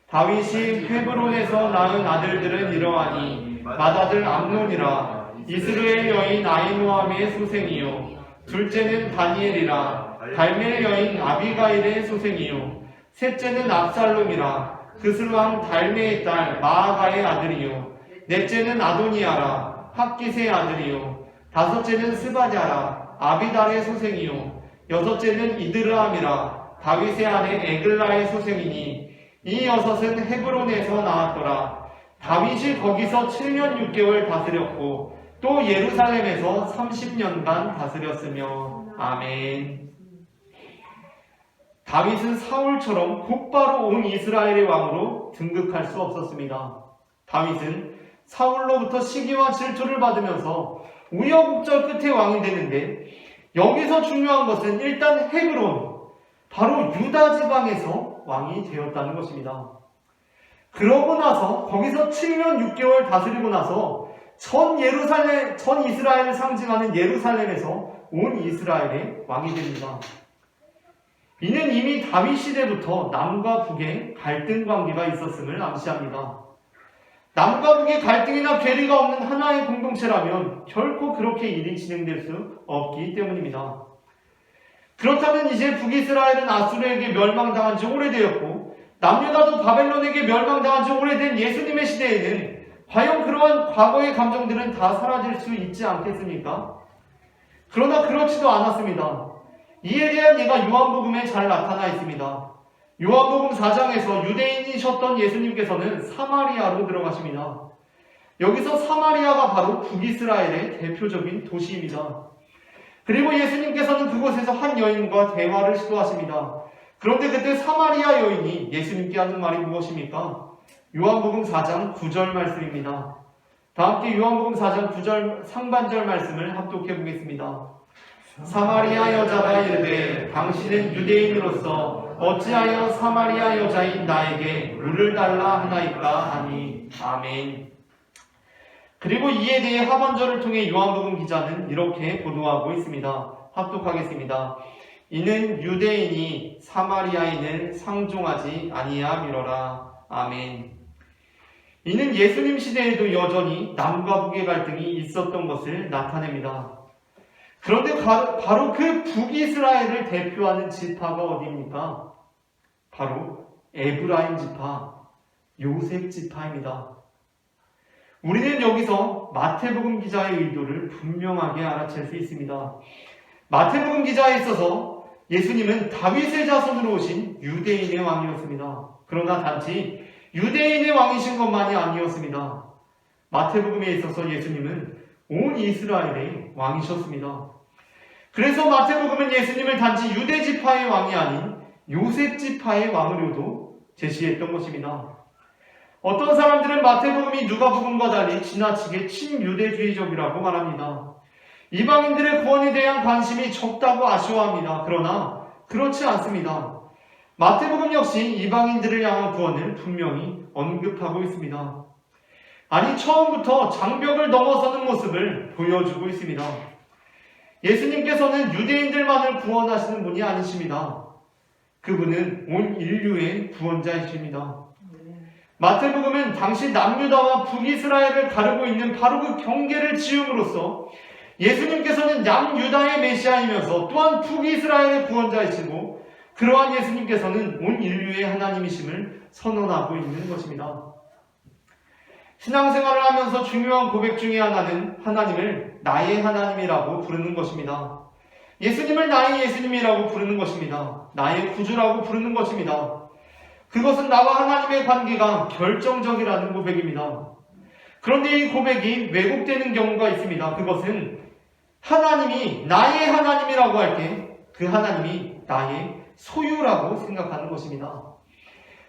[SPEAKER 4] 다윗이 헤브론에서 낳은 아들들은 이러하니 맏아들 암논이라, 이스라엘 여인 아히노아미의 소생이요, 둘째는 다니엘이라, 갈멜 여인 아비가일의 소생이요, 셋째는 압살롬이라, 그슬왕 달메의 딸 마아가의 아들이요, 넷째는 아도니아라, 핫깃의 아들이요, 다섯째는 스바냐라, 아비달의 소생이요, 여섯째는 이드르암이라, 다윗의 아내 에글라의 소생이니 이 여섯은 헤브론에서 나왔더라. 다윗이 거기서 7년 6개월 다스렸고 또 예루살렘에서 30년간 다스렸으며. 아멘. 다윗은 사울처럼 곧바로 온 이스라엘의 왕으로 등극할 수 없었습니다. 다윗은 사울로부터 시기와 질투를 받으면서 우여곡절 끝에 왕이 되는데, 여기서 중요한 것은 일단 헤브론, 바로 유다 지방에서 왕이 되었다는 것입니다. 그러고 나서 거기서 7년 6개월 다스리고 나서 전 이스라엘을 상징하는 예루살렘에서 온 이스라엘의 왕이 됩니다. 이는 이미 다윗 시대부터 남과 북의 갈등 관계가 있었음을 암시합니다. 남과 북의 갈등이나 괴리가 없는 하나의 공동체라면 결코 그렇게 일이 진행될 수 없기 때문입니다. 그렇다면 이제 북이스라엘은 아수르에게 멸망당한 지 오래되었고 남유다도 바벨론에게 멸망당한 지 오래된 예수님의 시대에는 과연 그러한 과거의 감정들은 다 사라질 수 있지 않겠습니까? 그러나 그렇지도 않았습니다. 이에 대한 예가 요한복음에 잘 나타나 있습니다. 요한복음 4장에서 유대인이셨던 예수님께서는 사마리아로 들어가십니다. 여기서 사마리아가 바로 북이스라엘의 대표적인 도시입니다. 그리고 예수님께서는 그곳에서 한 여인과 대화를 시도하십니다. 그런데 그때 사마리아 여인이 예수님께 하는 말이 무엇입니까? 요한복음 4장 9절 말씀입니다. 다 함께 요한복음 4장 9절 상반절 말씀을 합독해 보겠습니다. 사마리아 여자가 이르되 당신은 유대인으로서 어찌하여 사마리아 여자인 나에게 물을 달라 하나이까 하니. 아멘. 그리고 이에 대해 하반절을 통해 요한복음 기자는 이렇게 보도하고 있습니다. 합독하겠습니다. 이는 유대인이 사마리아인을 상종하지 아니함이로라. 아멘. 이는 예수님 시대에도 여전히 남과 북의 갈등이 있었던 것을 나타냅니다. 그런데 바로 그 북이스라엘을 대표하는 지파가 어디입니까? 바로 에브라임 지파, 요셉 지파입니다. 우리는 여기서 마태복음 기자의 의도를 분명하게 알아챌 수 있습니다. 마태복음 기자에 있어서 예수님은 다윗의 자손으로 오신 유대인의 왕이었습니다. 그러나 단지 유대인의 왕이신 것만이 아니었습니다. 마태복음에 있어서 예수님은 온 이스라엘의 왕이셨습니다. 그래서 마태복음은 예수님을 단지 유대 지파의 왕이 아닌 요셉 지파의 왕으로도 제시했던 것입니다. 어떤 사람들은 마태복음이 누가복음과 달리 지나치게 친유대주의적이라고 말합니다. 이방인들의 구원에 대한 관심이 적다고 아쉬워합니다. 그러나 그렇지 않습니다. 마태복음 역시 이방인들을 향한 구원을 분명히 언급하고 있습니다. 아니, 처음부터 장벽을 넘어서는 모습을 보여주고 있습니다. 예수님께서는 유대인들만을 구원하시는 분이 아니십니다. 그분은 온 인류의 구원자이십니다. 마태복음은 당시 남유다와 북이스라엘을 가르고 있는 바로 그 경계를 지음으로써 예수님께서는 남유다의 메시아이면서 또한 북이스라엘의 구원자이시고 그러한 예수님께서는 온 인류의 하나님이심을 선언하고 있는 것입니다. 신앙생활을 하면서 중요한 고백 중에 하나는 하나님을 나의 하나님이라고 부르는 것입니다. 예수님을 나의 예수님이라고 부르는 것입니다. 나의 구주라고 부르는 것입니다. 그것은 나와 하나님의 관계가 결정적이라는 고백입니다. 그런데 이 고백이 왜곡되는 경우가 있습니다. 그것은 하나님이 나의 하나님이라고 할 때 그 하나님이 나의 소유라고 생각하는 것입니다.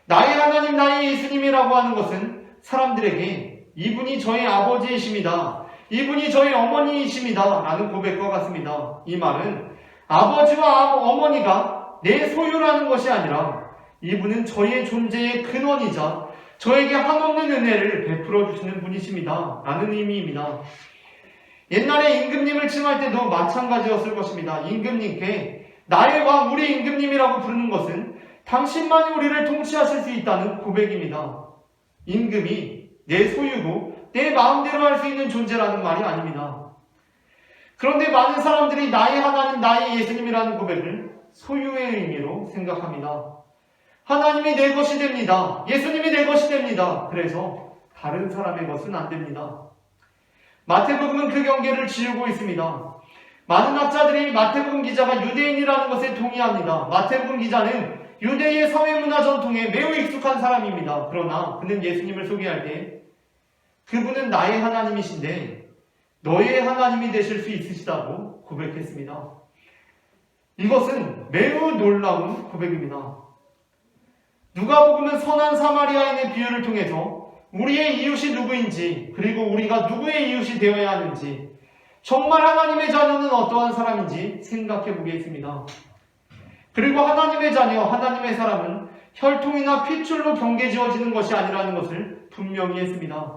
[SPEAKER 4] 나의 하나님, 나의 예수님이라고 하는 것은 사람들에게 이분이 저의 아버지이십니다, 이분이 저의 어머니이십니다 라는 고백과 같습니다. 이 말은 아버지와 어머니가 내 소유라는 것이 아니라 이분은 저의 존재의 근원이자 저에게 한없는 은혜를 베풀어 주시는 분이십니다 라는 의미입니다. 옛날에 임금님을 칭할 때도 마찬가지였을 것입니다. 임금님께 나의 왕, 우리 임금님이라고 부르는 것은 당신만이 우리를 통치하실 수 있다는 고백입니다. 임금이 내 소유고 내 마음대로 할 수 있는 존재라는 말이 아닙니다. 그런데 많은 사람들이 나의 하나님, 나의 예수님이라는 고백을 소유의 의미로 생각합니다. 하나님이 내 것이 됩니다. 예수님이 내 것이 됩니다. 그래서 다른 사람의 것은 안 됩니다. 마태복음은 그 경계를 지우고 있습니다. 많은 학자들이 마태복음 기자가 유대인이라는 것에 동의합니다. 마태복음 기자는 유대의 사회문화 전통에 매우 익숙한 사람입니다. 그러나 그는 예수님을 소개할 때 그분은 나의 하나님이신데 너의 하나님이 되실 수 있으시다고 고백했습니다. 이것은 매우 놀라운 고백입니다. 누가복음은 선한 사마리아인의 비유를 통해서 우리의 이웃이 누구인지, 그리고 우리가 누구의 이웃이 되어야 하는지, 정말 하나님의 자녀는 어떠한 사람인지 생각해 보겠습니다. 그리고 하나님의 자녀, 하나님의 사람은 혈통이나 핏줄로 경계지어지는 것이 아니라는 것을 분명히 했습니다.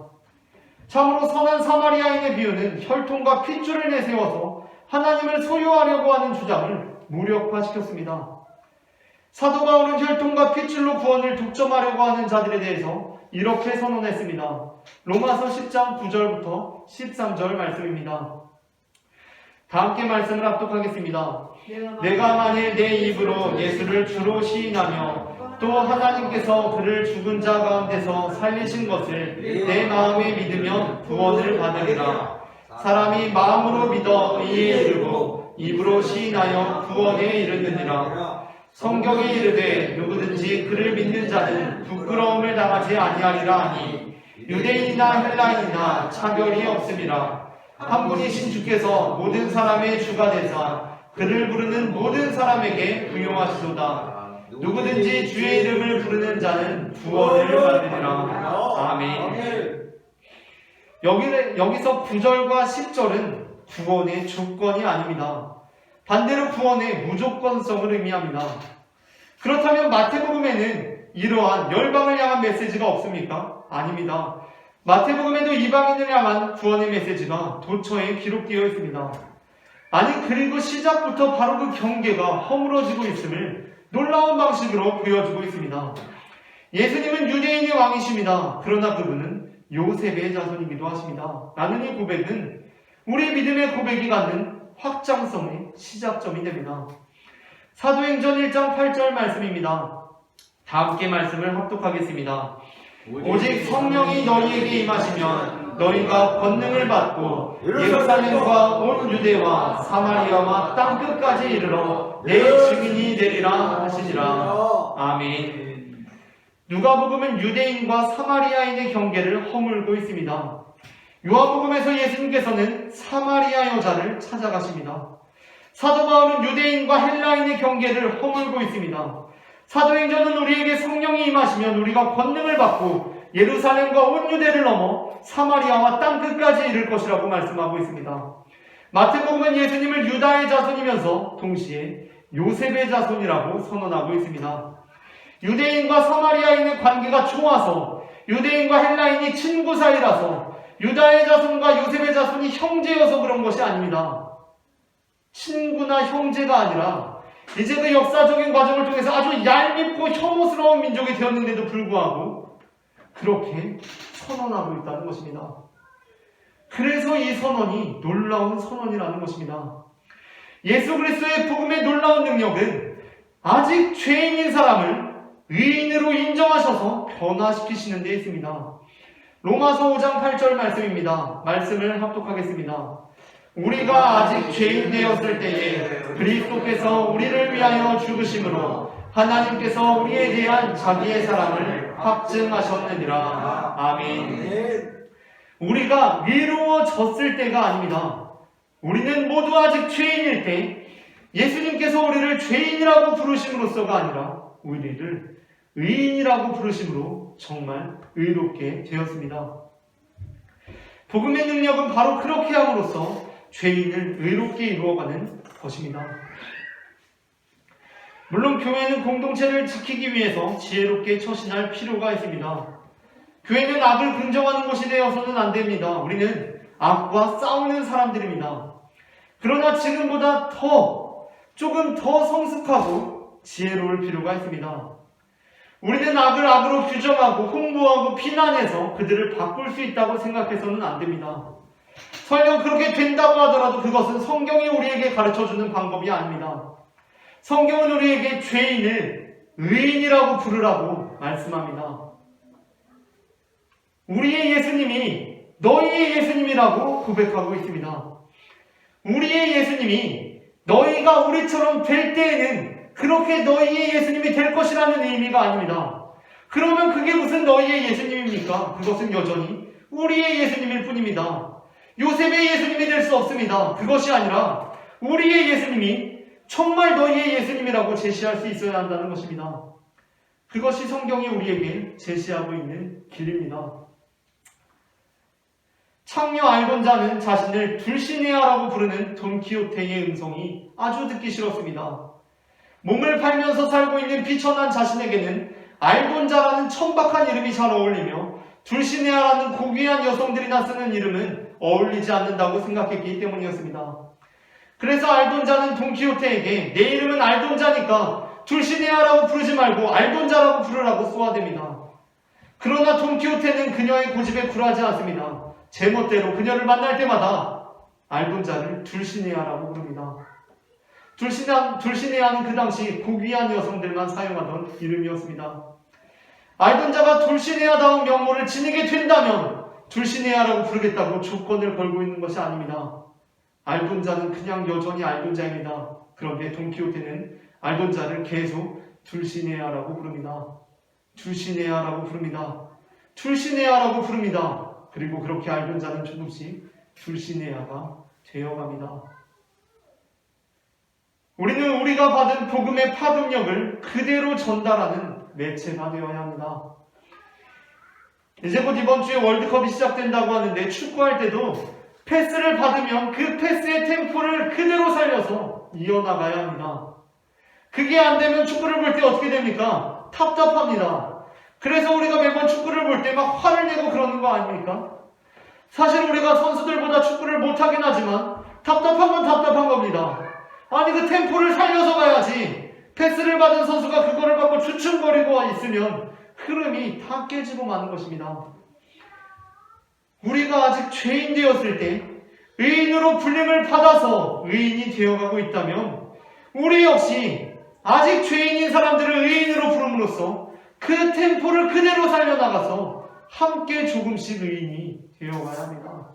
[SPEAKER 4] 참으로 선한 사마리아인의 비유는 혈통과 핏줄을 내세워서 하나님을 소유하려고 하는 주장을 무력화시켰습니다. 사도 바울은 혈통과 핏줄로 구원을 독점하려고 하는 자들에 대해서 이렇게 선언했습니다. 로마서 10장 9절부터 13절 말씀입니다. 다 함께 말씀을 합독하겠습니다. 내가 만일 내 입으로 예수를 주로 시인하며 또 하나님께서 그를 죽은 자 가운데서 살리신 것을 내 마음에 믿으면 구원을 받으리라. 사람이 마음으로 믿어 의에 이르고 입으로 시인하여 구원에 이르느니라. 성경에 이르되 누구든지 그를 믿는 자는 부끄러움을 당하지 아니하리라 하니 유대인이나 헬라인이나 차별이 없음이라. 한 분이신 주께서 모든 사람의 주가 되사 그를 부르는 모든 사람에게 부용하시도다. 누구든지 주의 이름을 부르는 자는 구원을 받으리라. 아멘. 여기서 9절과 10절은 구원의 조건이 아닙니다. 반대로 구원의 무조건성을 의미합니다. 그렇다면 마태복음에는 이러한 열방을 향한 메시지가 없습니까? 아닙니다. 마태복음에도 이방인을 향한 구원의 메시지가 도처에 기록되어 있습니다. 아니, 그리고 시작부터 바로 그 경계가 허물어지고 있음을 놀라운 방식으로 보여주고 있습니다. 예수님은 유대인의 왕이십니다. 그러나 그분은 요셉의 자손이기도 하십니다. 라는 이 고백은 우리 믿음의 고백이 갖는 확장성의 시작점이 됩니다. 사도행전 1장 8절 말씀입니다. 다 함께 말씀을 합독하겠습니다. 오직 성령이 너희에게 임하시면 너희가 권능을 받고 예루살렘과 온 유대와 사마리아와 땅끝까지 이르러 내 증인이 되리라 하시니라. 아멘. 누가복음은 유대인과 사마리아인의 경계를 허물고 있습니다. 요한복음에서 예수님께서는 사마리아 여자를 찾아가십니다. 사도 바울은 유대인과 헬라인의 경계를 허물고 있습니다. 사도행전은 우리에게 성령이 임하시면 우리가 권능을 받고 예루살렘과 온 유대를 넘어 사마리아와 땅끝까지 이를 것이라고 말씀하고 있습니다. 마태복음은 예수님을 유다의 자손이면서 동시에 요셉의 자손이라고 선언하고 있습니다. 유대인과 사마리아인의 관계가 좋아서 유대인과 헬라인이 친구 사이라서 유다의 자손과 요셉의 자손이 형제여서 그런 것이 아닙니다. 친구나 형제가 아니라 이제 그 역사적인 과정을 통해서 아주 얄밉고 혐오스러운 민족이 되었는데도 불구하고 그렇게 선언하고 있다는 것입니다. 그래서 이 선언이 놀라운 선언이라는 것입니다. 예수 그리스도의 복음의 놀라운 능력은 아직 죄인인 사람을 의인으로 인정하셔서 변화시키시는 데 있습니다. 로마서 5장 8절 말씀입니다. 말씀을 합독하겠습니다. 우리가 아직 죄인 되었을 때에 그리스도께서 우리를 위하여 죽으심으로 하나님께서 우리에 대한 자기의 사랑을 확증하셨느니라. 아멘. 우리가 의로워졌을 때가 아닙니다. 우리는 모두 아직 죄인일 때 예수님께서 우리를 죄인이라고 부르심으로써가 아니라 우리를 의인이라고 부르심으로 정말 의롭게 되었습니다. 복음의 능력은 바로 그렇게 함으로써 죄인을 의롭게 이루어가는 것입니다. 물론 교회는 공동체를 지키기 위해서 지혜롭게 처신할 필요가 있습니다. 교회는 악을 긍정하는 곳이 되어서는 안 됩니다. 우리는 악과 싸우는 사람들입니다. 그러나 지금보다 조금 더 성숙하고 지혜로울 필요가 있습니다. 우리는 악을 악으로 규정하고 홍보하고 비난해서 그들을 바꿀 수 있다고 생각해서는 안 됩니다. 설령 그렇게 된다고 하더라도 그것은 성경이 우리에게 가르쳐주는 방법이 아닙니다. 성경은 우리에게 죄인을 의인이라고 부르라고 말씀합니다. 우리의 예수님이 너희의 예수님이라고 고백하고 있습니다. 우리의 예수님이 너희가 우리처럼 될 때에는 그렇게 너희의 예수님이 될 것이라는 의미가 아닙니다. 그러면 그게 무슨 너희의 예수님입니까? 그것은 여전히 우리의 예수님일 뿐입니다. 요셉의 예수님이 될 수 없습니다. 그것이 아니라 우리의 예수님이 정말 너희의 예수님이라고 제시할 수 있어야 한다는 것입니다. 그것이 성경이 우리에게 제시하고 있는 길입니다. 창녀 알곤자는 자신을 둘시네아라고 부르는 돈키호테의 음성이 아주 듣기 싫었습니다. 몸을 팔면서 살고 있는 비천한 자신에게는 알곤자라는 천박한 이름이 잘 어울리며 둘시네아라는 고귀한 여성들이나 쓰는 이름은 어울리지 않는다고 생각했기 때문이었습니다. 그래서 알돈자는 돈키호테에게 내 이름은 알돈자니까 둘시네아라고 부르지 말고 알돈자라고 부르라고 쏘아댑니다. 그러나 돈키호테는 그녀의 고집에 굴하지 않습니다. 제멋대로 그녀를 만날 때마다 알돈자를 둘시네아라고 부릅니다. 둘시네아는 그 당시 고귀한 여성들만 사용하던 이름이었습니다. 알돈자가 둘시네아다운 명모를 지니게 된다면 둘시네아라고 부르겠다고 조건을 걸고 있는 것이 아닙니다. 알돈자는 그냥 여전히 알돈자입니다. 그런데 돈키호테는 알던 자를 계속 둘시네아라고 부릅니다. 둘시네아라고 부릅니다. 둘시네아라고 부릅니다. 그리고 그렇게 알던 자는 조금씩 둘시네아가 되어갑니다. 우리는 우리가 받은 복음의 파급력을 그대로 전달하는 매체가 되어야 합니다. 이제 곧 이번 주에 월드컵이 시작된다고 하는데 축구할 때도 패스를 받으면 그 패스의 템포를 그대로 살려서 이어나가야 합니다. 그게 안 되면 축구를 볼 때 어떻게 됩니까? 답답합니다. 그래서 우리가 매번 축구를 볼 때 막 화를 내고 그러는 거 아닙니까? 사실 우리가 선수들보다 축구를 못하긴 하지만 답답한 건 답답한 겁니다. 아니 그 템포를 살려서 가야지. 패스를 받은 선수가 그거를 받고 주춤거리고 있으면 흐름이 다 깨지고 마는 것입니다. 우리가 아직 죄인 되었을 때 의인으로 불림을 받아서 의인이 되어가고 있다면 우리 역시 아직 죄인인 사람들을 의인으로 부름으로써 그 템포를 그대로 살려나가서 함께 조금씩 의인이 되어가야 합니다.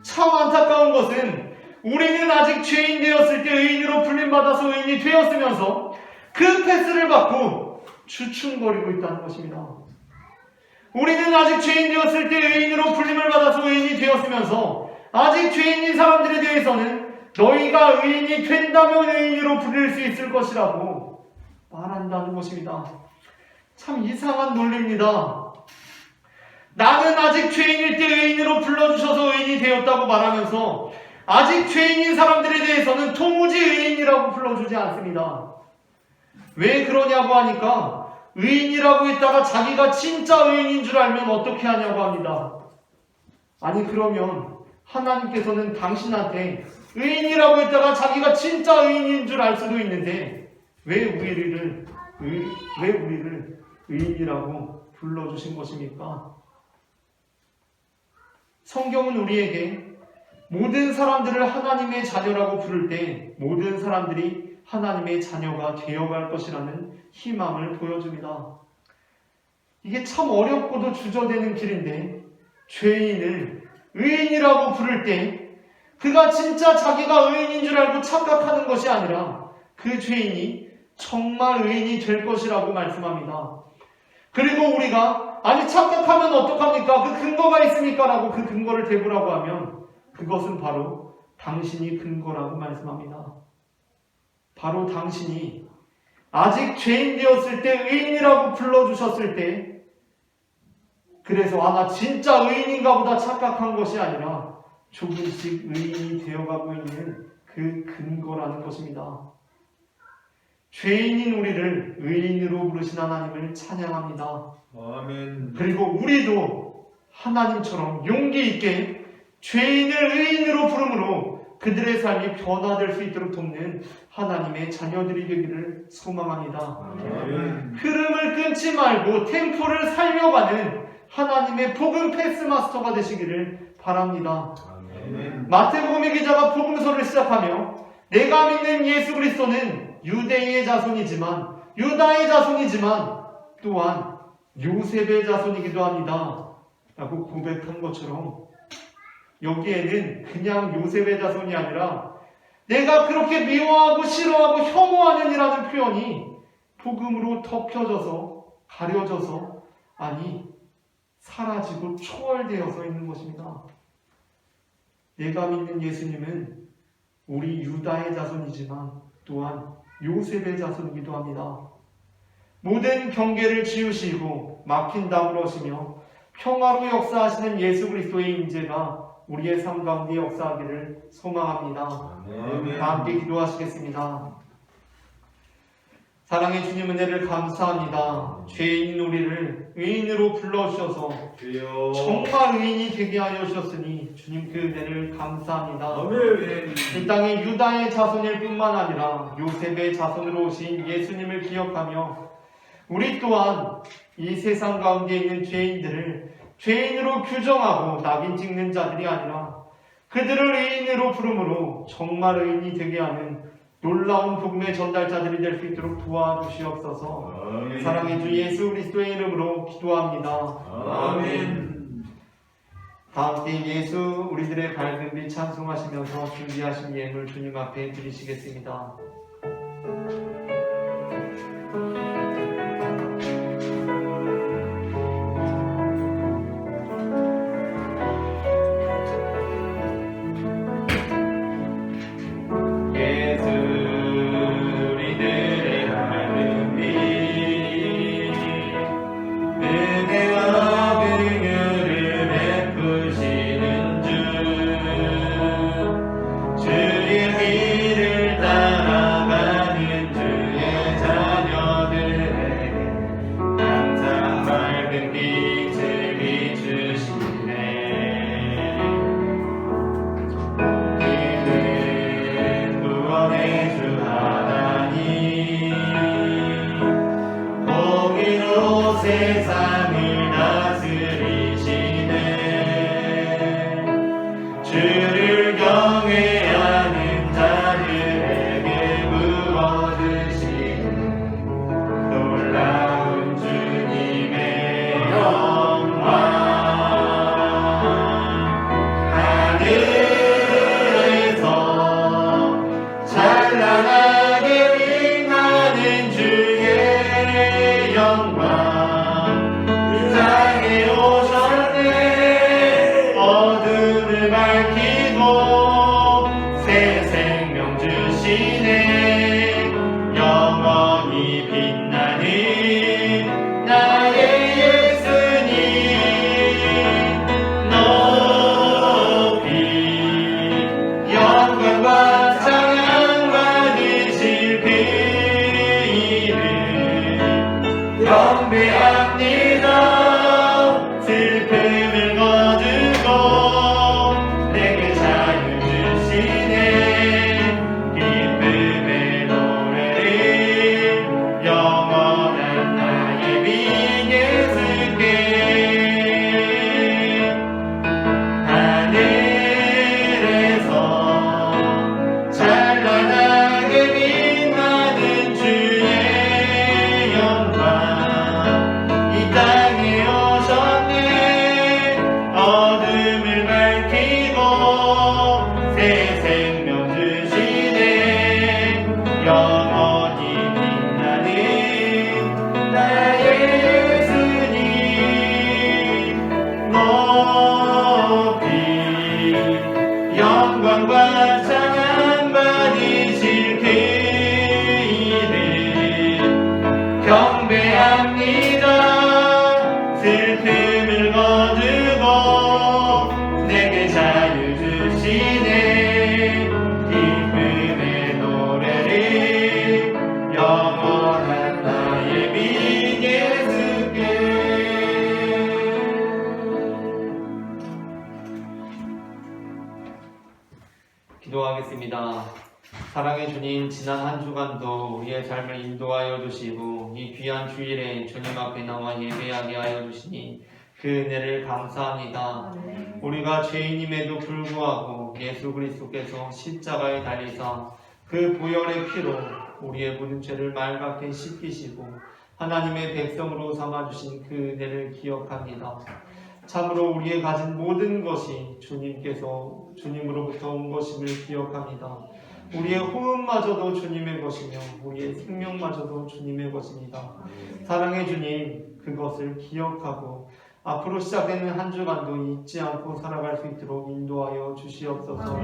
[SPEAKER 4] 참 안타까운 것은 우리는 아직 죄인 되었을 때 의인으로 불림받아서 의인이 되었으면서 그 패스를 받고 주춤거리고 있다는 것입니다. 우리는 아직 죄인 되었을 때 의인으로 불림을 받아서 의인이 되었으면서 아직 죄인인 사람들에 대해서는 너희가 의인이 된다면 의인으로 부릴 수 있을 것이라고 말한다는 것입니다. 참 이상한 논리입니다. 나는 아직 죄인일 때 의인으로 불러주셔서 의인이 되었다고 말하면서 아직 죄인인 사람들에 대해서는 도무지 의인이라고 불러주지 않습니다. 왜 그러냐고 하니까 의인이라고 했다가 자기가 진짜 의인인 줄 알면 어떻게 하냐고 합니다. 아니 그러면 하나님께서는 당신한테 의인이라고 했다가 자기가 진짜 의인인 줄 알 수도 있는데 왜 우리를 의인이라고 불러주신 것입니까? 성경은 우리에게 모든 사람들을 하나님의 자녀라고 부를 때 모든 사람들이 하나님의 자녀가 되어갈 것이라는 희망을 보여줍니다. 이게 참 어렵고도 주저되는 길인데 죄인을 의인이라고 부를 때 그가 진짜 자기가 의인인 줄 알고 착각하는 것이 아니라 그 죄인이 정말 의인이 될 것이라고 말씀합니다. 그리고 우리가 아니 착각하면 어떡합니까? 그 근거가 있습니까? 라고 그 근거를 대보라고 하면 그것은 바로 당신이 근거라고 말씀합니다. 바로 당신이 아직 죄인 되었을 때 의인이라고 불러주셨을 때 그래서 나 진짜 의인인가 보다 착각한 것이 아니라 조금씩 의인이 되어가고 있는 그 근거라는 것입니다. 죄인인 우리를 의인으로 부르신 하나님을 찬양합니다.
[SPEAKER 2] 아멘.
[SPEAKER 4] 그리고 우리도 하나님처럼 용기 있게 죄인을 의인으로 부름으로 그들의 삶이 변화될 수 있도록 돕는 하나님의 자녀들이 되기를 소망합니다.
[SPEAKER 2] 아멘.
[SPEAKER 4] 흐름을 끊지 말고 템포를 살려가는 하나님의 복음 패스마스터가 되시기를 바랍니다.
[SPEAKER 2] 아멘.
[SPEAKER 4] 마태복음의 기자가 복음서를 시작하며 내가 믿는 예수 그리스도는 유대의 자손이지만 유다의 자손이지만 또한 요셉의 자손이기도 합니다 라고 고백한 것처럼 여기에는 그냥 요셉의 자손이 아니라 내가 그렇게 미워하고 싫어하고 혐오하는 이라는 표현이 복음으로 덮여져서 가려져서 아니 사라지고 초월되어서 있는 것입니다. 내가 믿는 예수님은 우리 유다의 자손이지만 또한 요셉의 자손이기도 합니다. 모든 경계를 지우시고 막힌 담을 오시며 평화로 역사하시는 예수 그리스도의 임재가 우리의 삶 가운데 역사하기를 소망합니다.
[SPEAKER 2] 아멘.
[SPEAKER 4] 다 함께 기도하시겠습니다. 사랑의 주님 은혜를 감사합니다. 죄인 우리를 의인으로 불러주셔서
[SPEAKER 2] 주여.
[SPEAKER 4] 정말 의인이 되게 하여 주셨으니 주님 그 은혜를 감사합니다.
[SPEAKER 2] 아멘.
[SPEAKER 4] 이 땅에 유다의 자손일 뿐만 아니라 요셉의 자손으로 오신 예수님을 기억하며 우리 또한 이 세상 가운데 있는 죄인들을 죄인으로 규정하고 낙인 찍는 자들이 아니라 그들을 의인으로 부름으로 정말 의인이 되게 하는 놀라운 복음의 전달자들이 될 수 있도록 도와주시옵소서.
[SPEAKER 2] 아멘.
[SPEAKER 4] 사랑의 주 예수 그리스도의 이름으로 기도합니다.
[SPEAKER 2] 아멘.
[SPEAKER 4] 다 함께 예수 우리들의 밝은 빛 찬송하시면서 준비하신 예물 주님 앞에 드리시겠습니다. 예수리들의 하느님 은혜와 긍휼을 베푸시는 주의 길을 따라가는 주의 자녀들에게 항상 맑은 빛을 비추시네. 이는 구원의 주 하나님 공의로 세상을 다스리시네. 주를 경외하는 자들에게 부어주시는 놀라운 주님의 영광. 하늘에서 찬란하게 빛나는 주의 영광. 이 땅에 오셨네. 어둠을 밝히고 새 생명 주시네. 영원히 빛나는 나의 예수님 높이 영광과 찬양 받으실 그 이름 경배합니다. 슬픔을 거두고 내게 자유 주시네. 기쁨의 노래를 영원한 나의 빈 예수께. 하늘에서 찬란하게 빛나는 주의 영광. 이 땅에 오셨네. 어둠을 밝히고 새 생명 주시네. 영원히 빛나는 나의 예수님 높이 영광과 찬양 받으실 그 이름 경배합니다. 슬픔을 거두고 내게 자유 주시네. 기쁨의 노래를 영원한 나의 빈 예수께. 기도하겠습니다. 사랑의 주님, 지난 한 주간도 우리의 삶을 인도하여 주시고 이 귀한 주일에 주님 앞에 나와 예배하게 하여 주시니 그 은혜를 감사합니다. 우리가 죄인임에도 불구하고 예수 그리스도께서 십자가에 달리사 그 보혈의 피로 우리의 모든 죄를 맑게 씻기시고 하나님의 백성으로 삼아주신 그 은혜를 기억합니다. 참으로 우리의 가진 모든 것이 주님으로부터 온 것임을 기억합니다. 우리의 호흡마저도 주님의 것이며 우리의 생명마저도 주님의 것입니다. 사랑의 주님, 그것을 기억하고 앞으로 시작되는 한 주간도 잊지 않고 살아갈 수 있도록 인도하여 주시옵소서.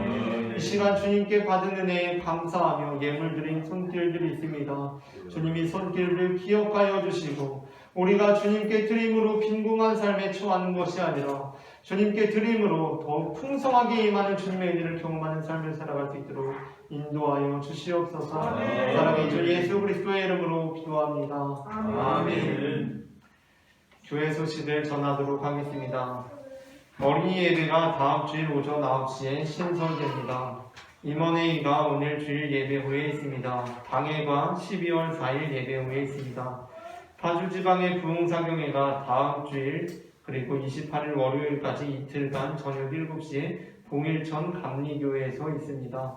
[SPEAKER 4] 이 시간 주님께 받은 은혜에 감사하며 예물드린 손길들이 있습니다. 주님이 손길을 기억하여 주시고 우리가 주님께 드림으로 빈궁한 삶에 처하는 것이 아니라 주님께 드림으로 더욱 풍성하게 임하는 주님의 은혜를 경험하는 삶을 살아갈 수 있도록 인도하여 주시옵소서. 사랑의 주 예수 그리스도의 이름으로 기도합니다. 아멘. 교회 소식을 전하도록 하겠습니다. 어린이 예배가 다음 주일 오전 9시에 신설됩니다. 임원회의가 오늘 주일 예배 후에 있습니다. 당회가 12월 4일 예배 후에 있습니다. 파주지방의 부흥사경회가 다음 주일 그리고 28일 월요일까지 이틀간 저녁 7시에 봉일천 감리교회에서 있습니다.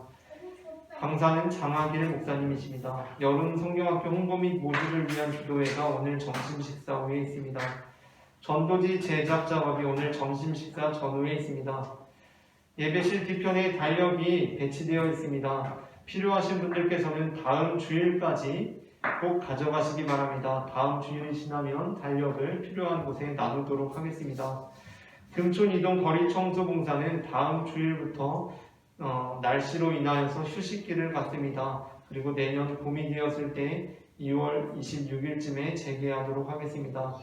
[SPEAKER 4] 강사는 장하길 목사님이십니다. 여름 성경학교 홍보 및 모집을 위한 기도회가 오늘 점심 식사 후에 있습니다. 전도지 제작 작업이 오늘 점심 식사 전후에 있습니다. 예배실 뒤편에 달력이 배치되어 있습니다. 필요하신 분들께서는 다음 주일까지 꼭 가져가시기 바랍니다. 다음 주일이 지나면 달력을 필요한 곳에 나누도록 하겠습니다. 금촌 이동 거리 청소 공사는 다음 주일부터 날씨로 인하여서 휴식기를 갖습니다. 그리고 내년 봄이 되었을 때 2월 26일쯤에 재개하도록 하겠습니다.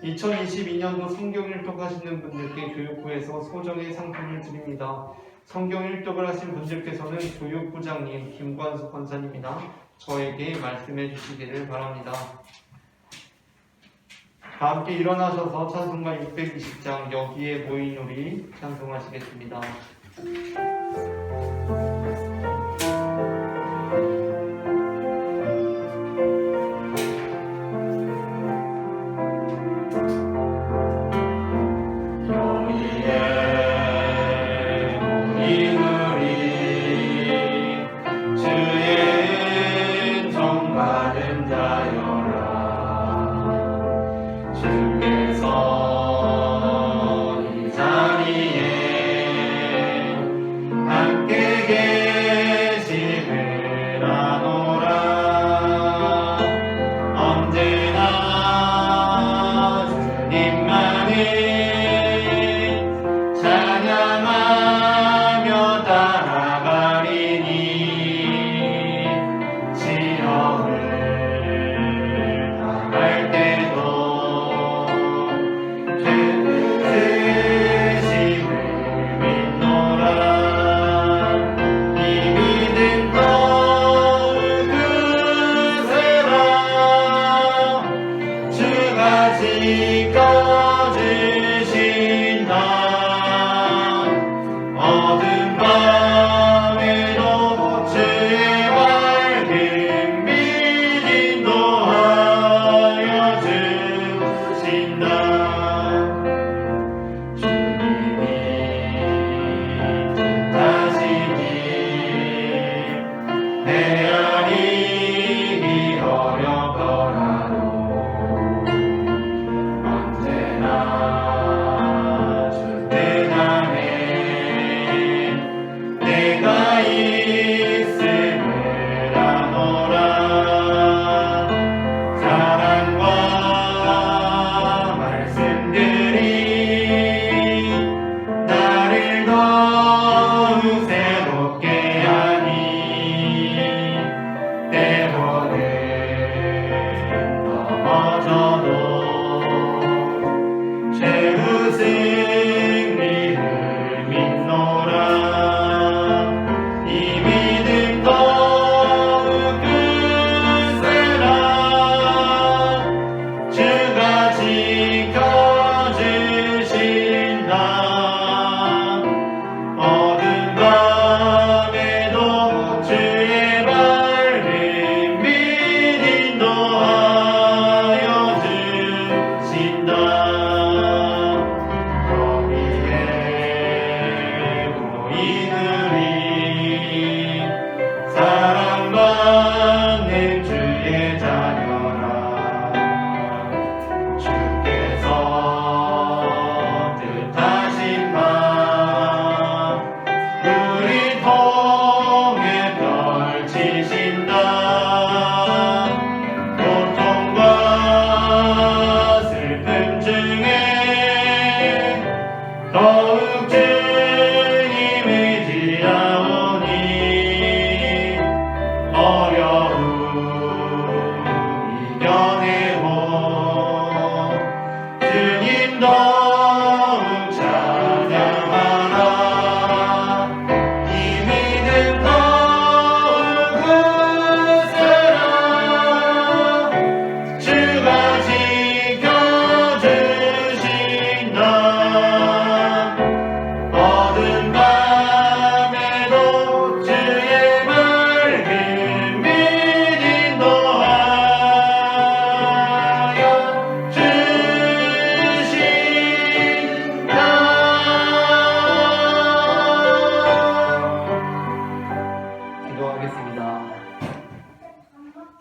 [SPEAKER 4] 2022년도 성경일독 하시는 분들께 교육부에서 소정의 상품을 드립니다. 성경일독을 하신 분들께서는 교육부장님 김관숙 권사님이나 저에게 말씀해 주시기를 바랍니다. 다 함께 일어나셔서 찬송가 620장 여기에 모인 우리 찬송하시겠습니다.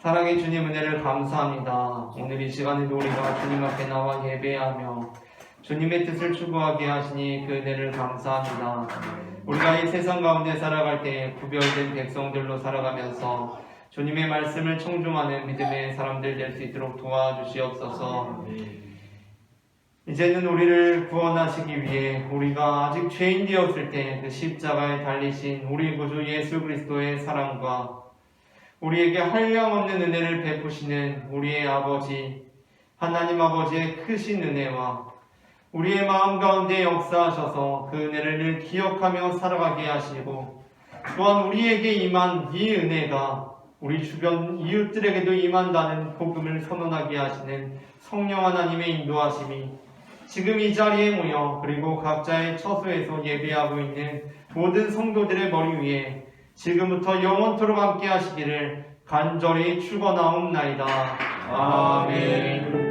[SPEAKER 4] 사랑의 주님 은혜를 감사합니다. 오늘 이 시간에도 우리가 주님 앞에 나와 예배하며 주님의 뜻을 추구하게 하시니 그 은혜를 감사합니다. 우리가 이 세상 가운데 살아갈 때 구별된 백성들로 살아가면서 주님의 말씀을 청중하는 믿음의 사람들 될 수 있도록 도와주시옵소서. 이제는 우리를 구원하시기 위해 우리가 아직 죄인 되었을 때 그 십자가에 달리신 우리 구주 예수 그리스도의 사랑과 우리에게 한량없는 은혜를 베푸시는 우리의 아버지 하나님 아버지의 크신 은혜와 우리의 마음 가운데 역사하셔서 그 은혜를 늘 기억하며 살아가게 하시고 또한 우리에게 임한 이 은혜가 우리 주변 이웃들에게도 임한다는 복음을 선언하게 하시는 성령 하나님의 인도하심이 지금 이 자리에 모여 그리고 각자의 처소에서 예배하고 있는 모든 성도들의 머리 위에 지금부터 영원토록 함께 하시기를 간절히 축원하옵나이다. 아멘.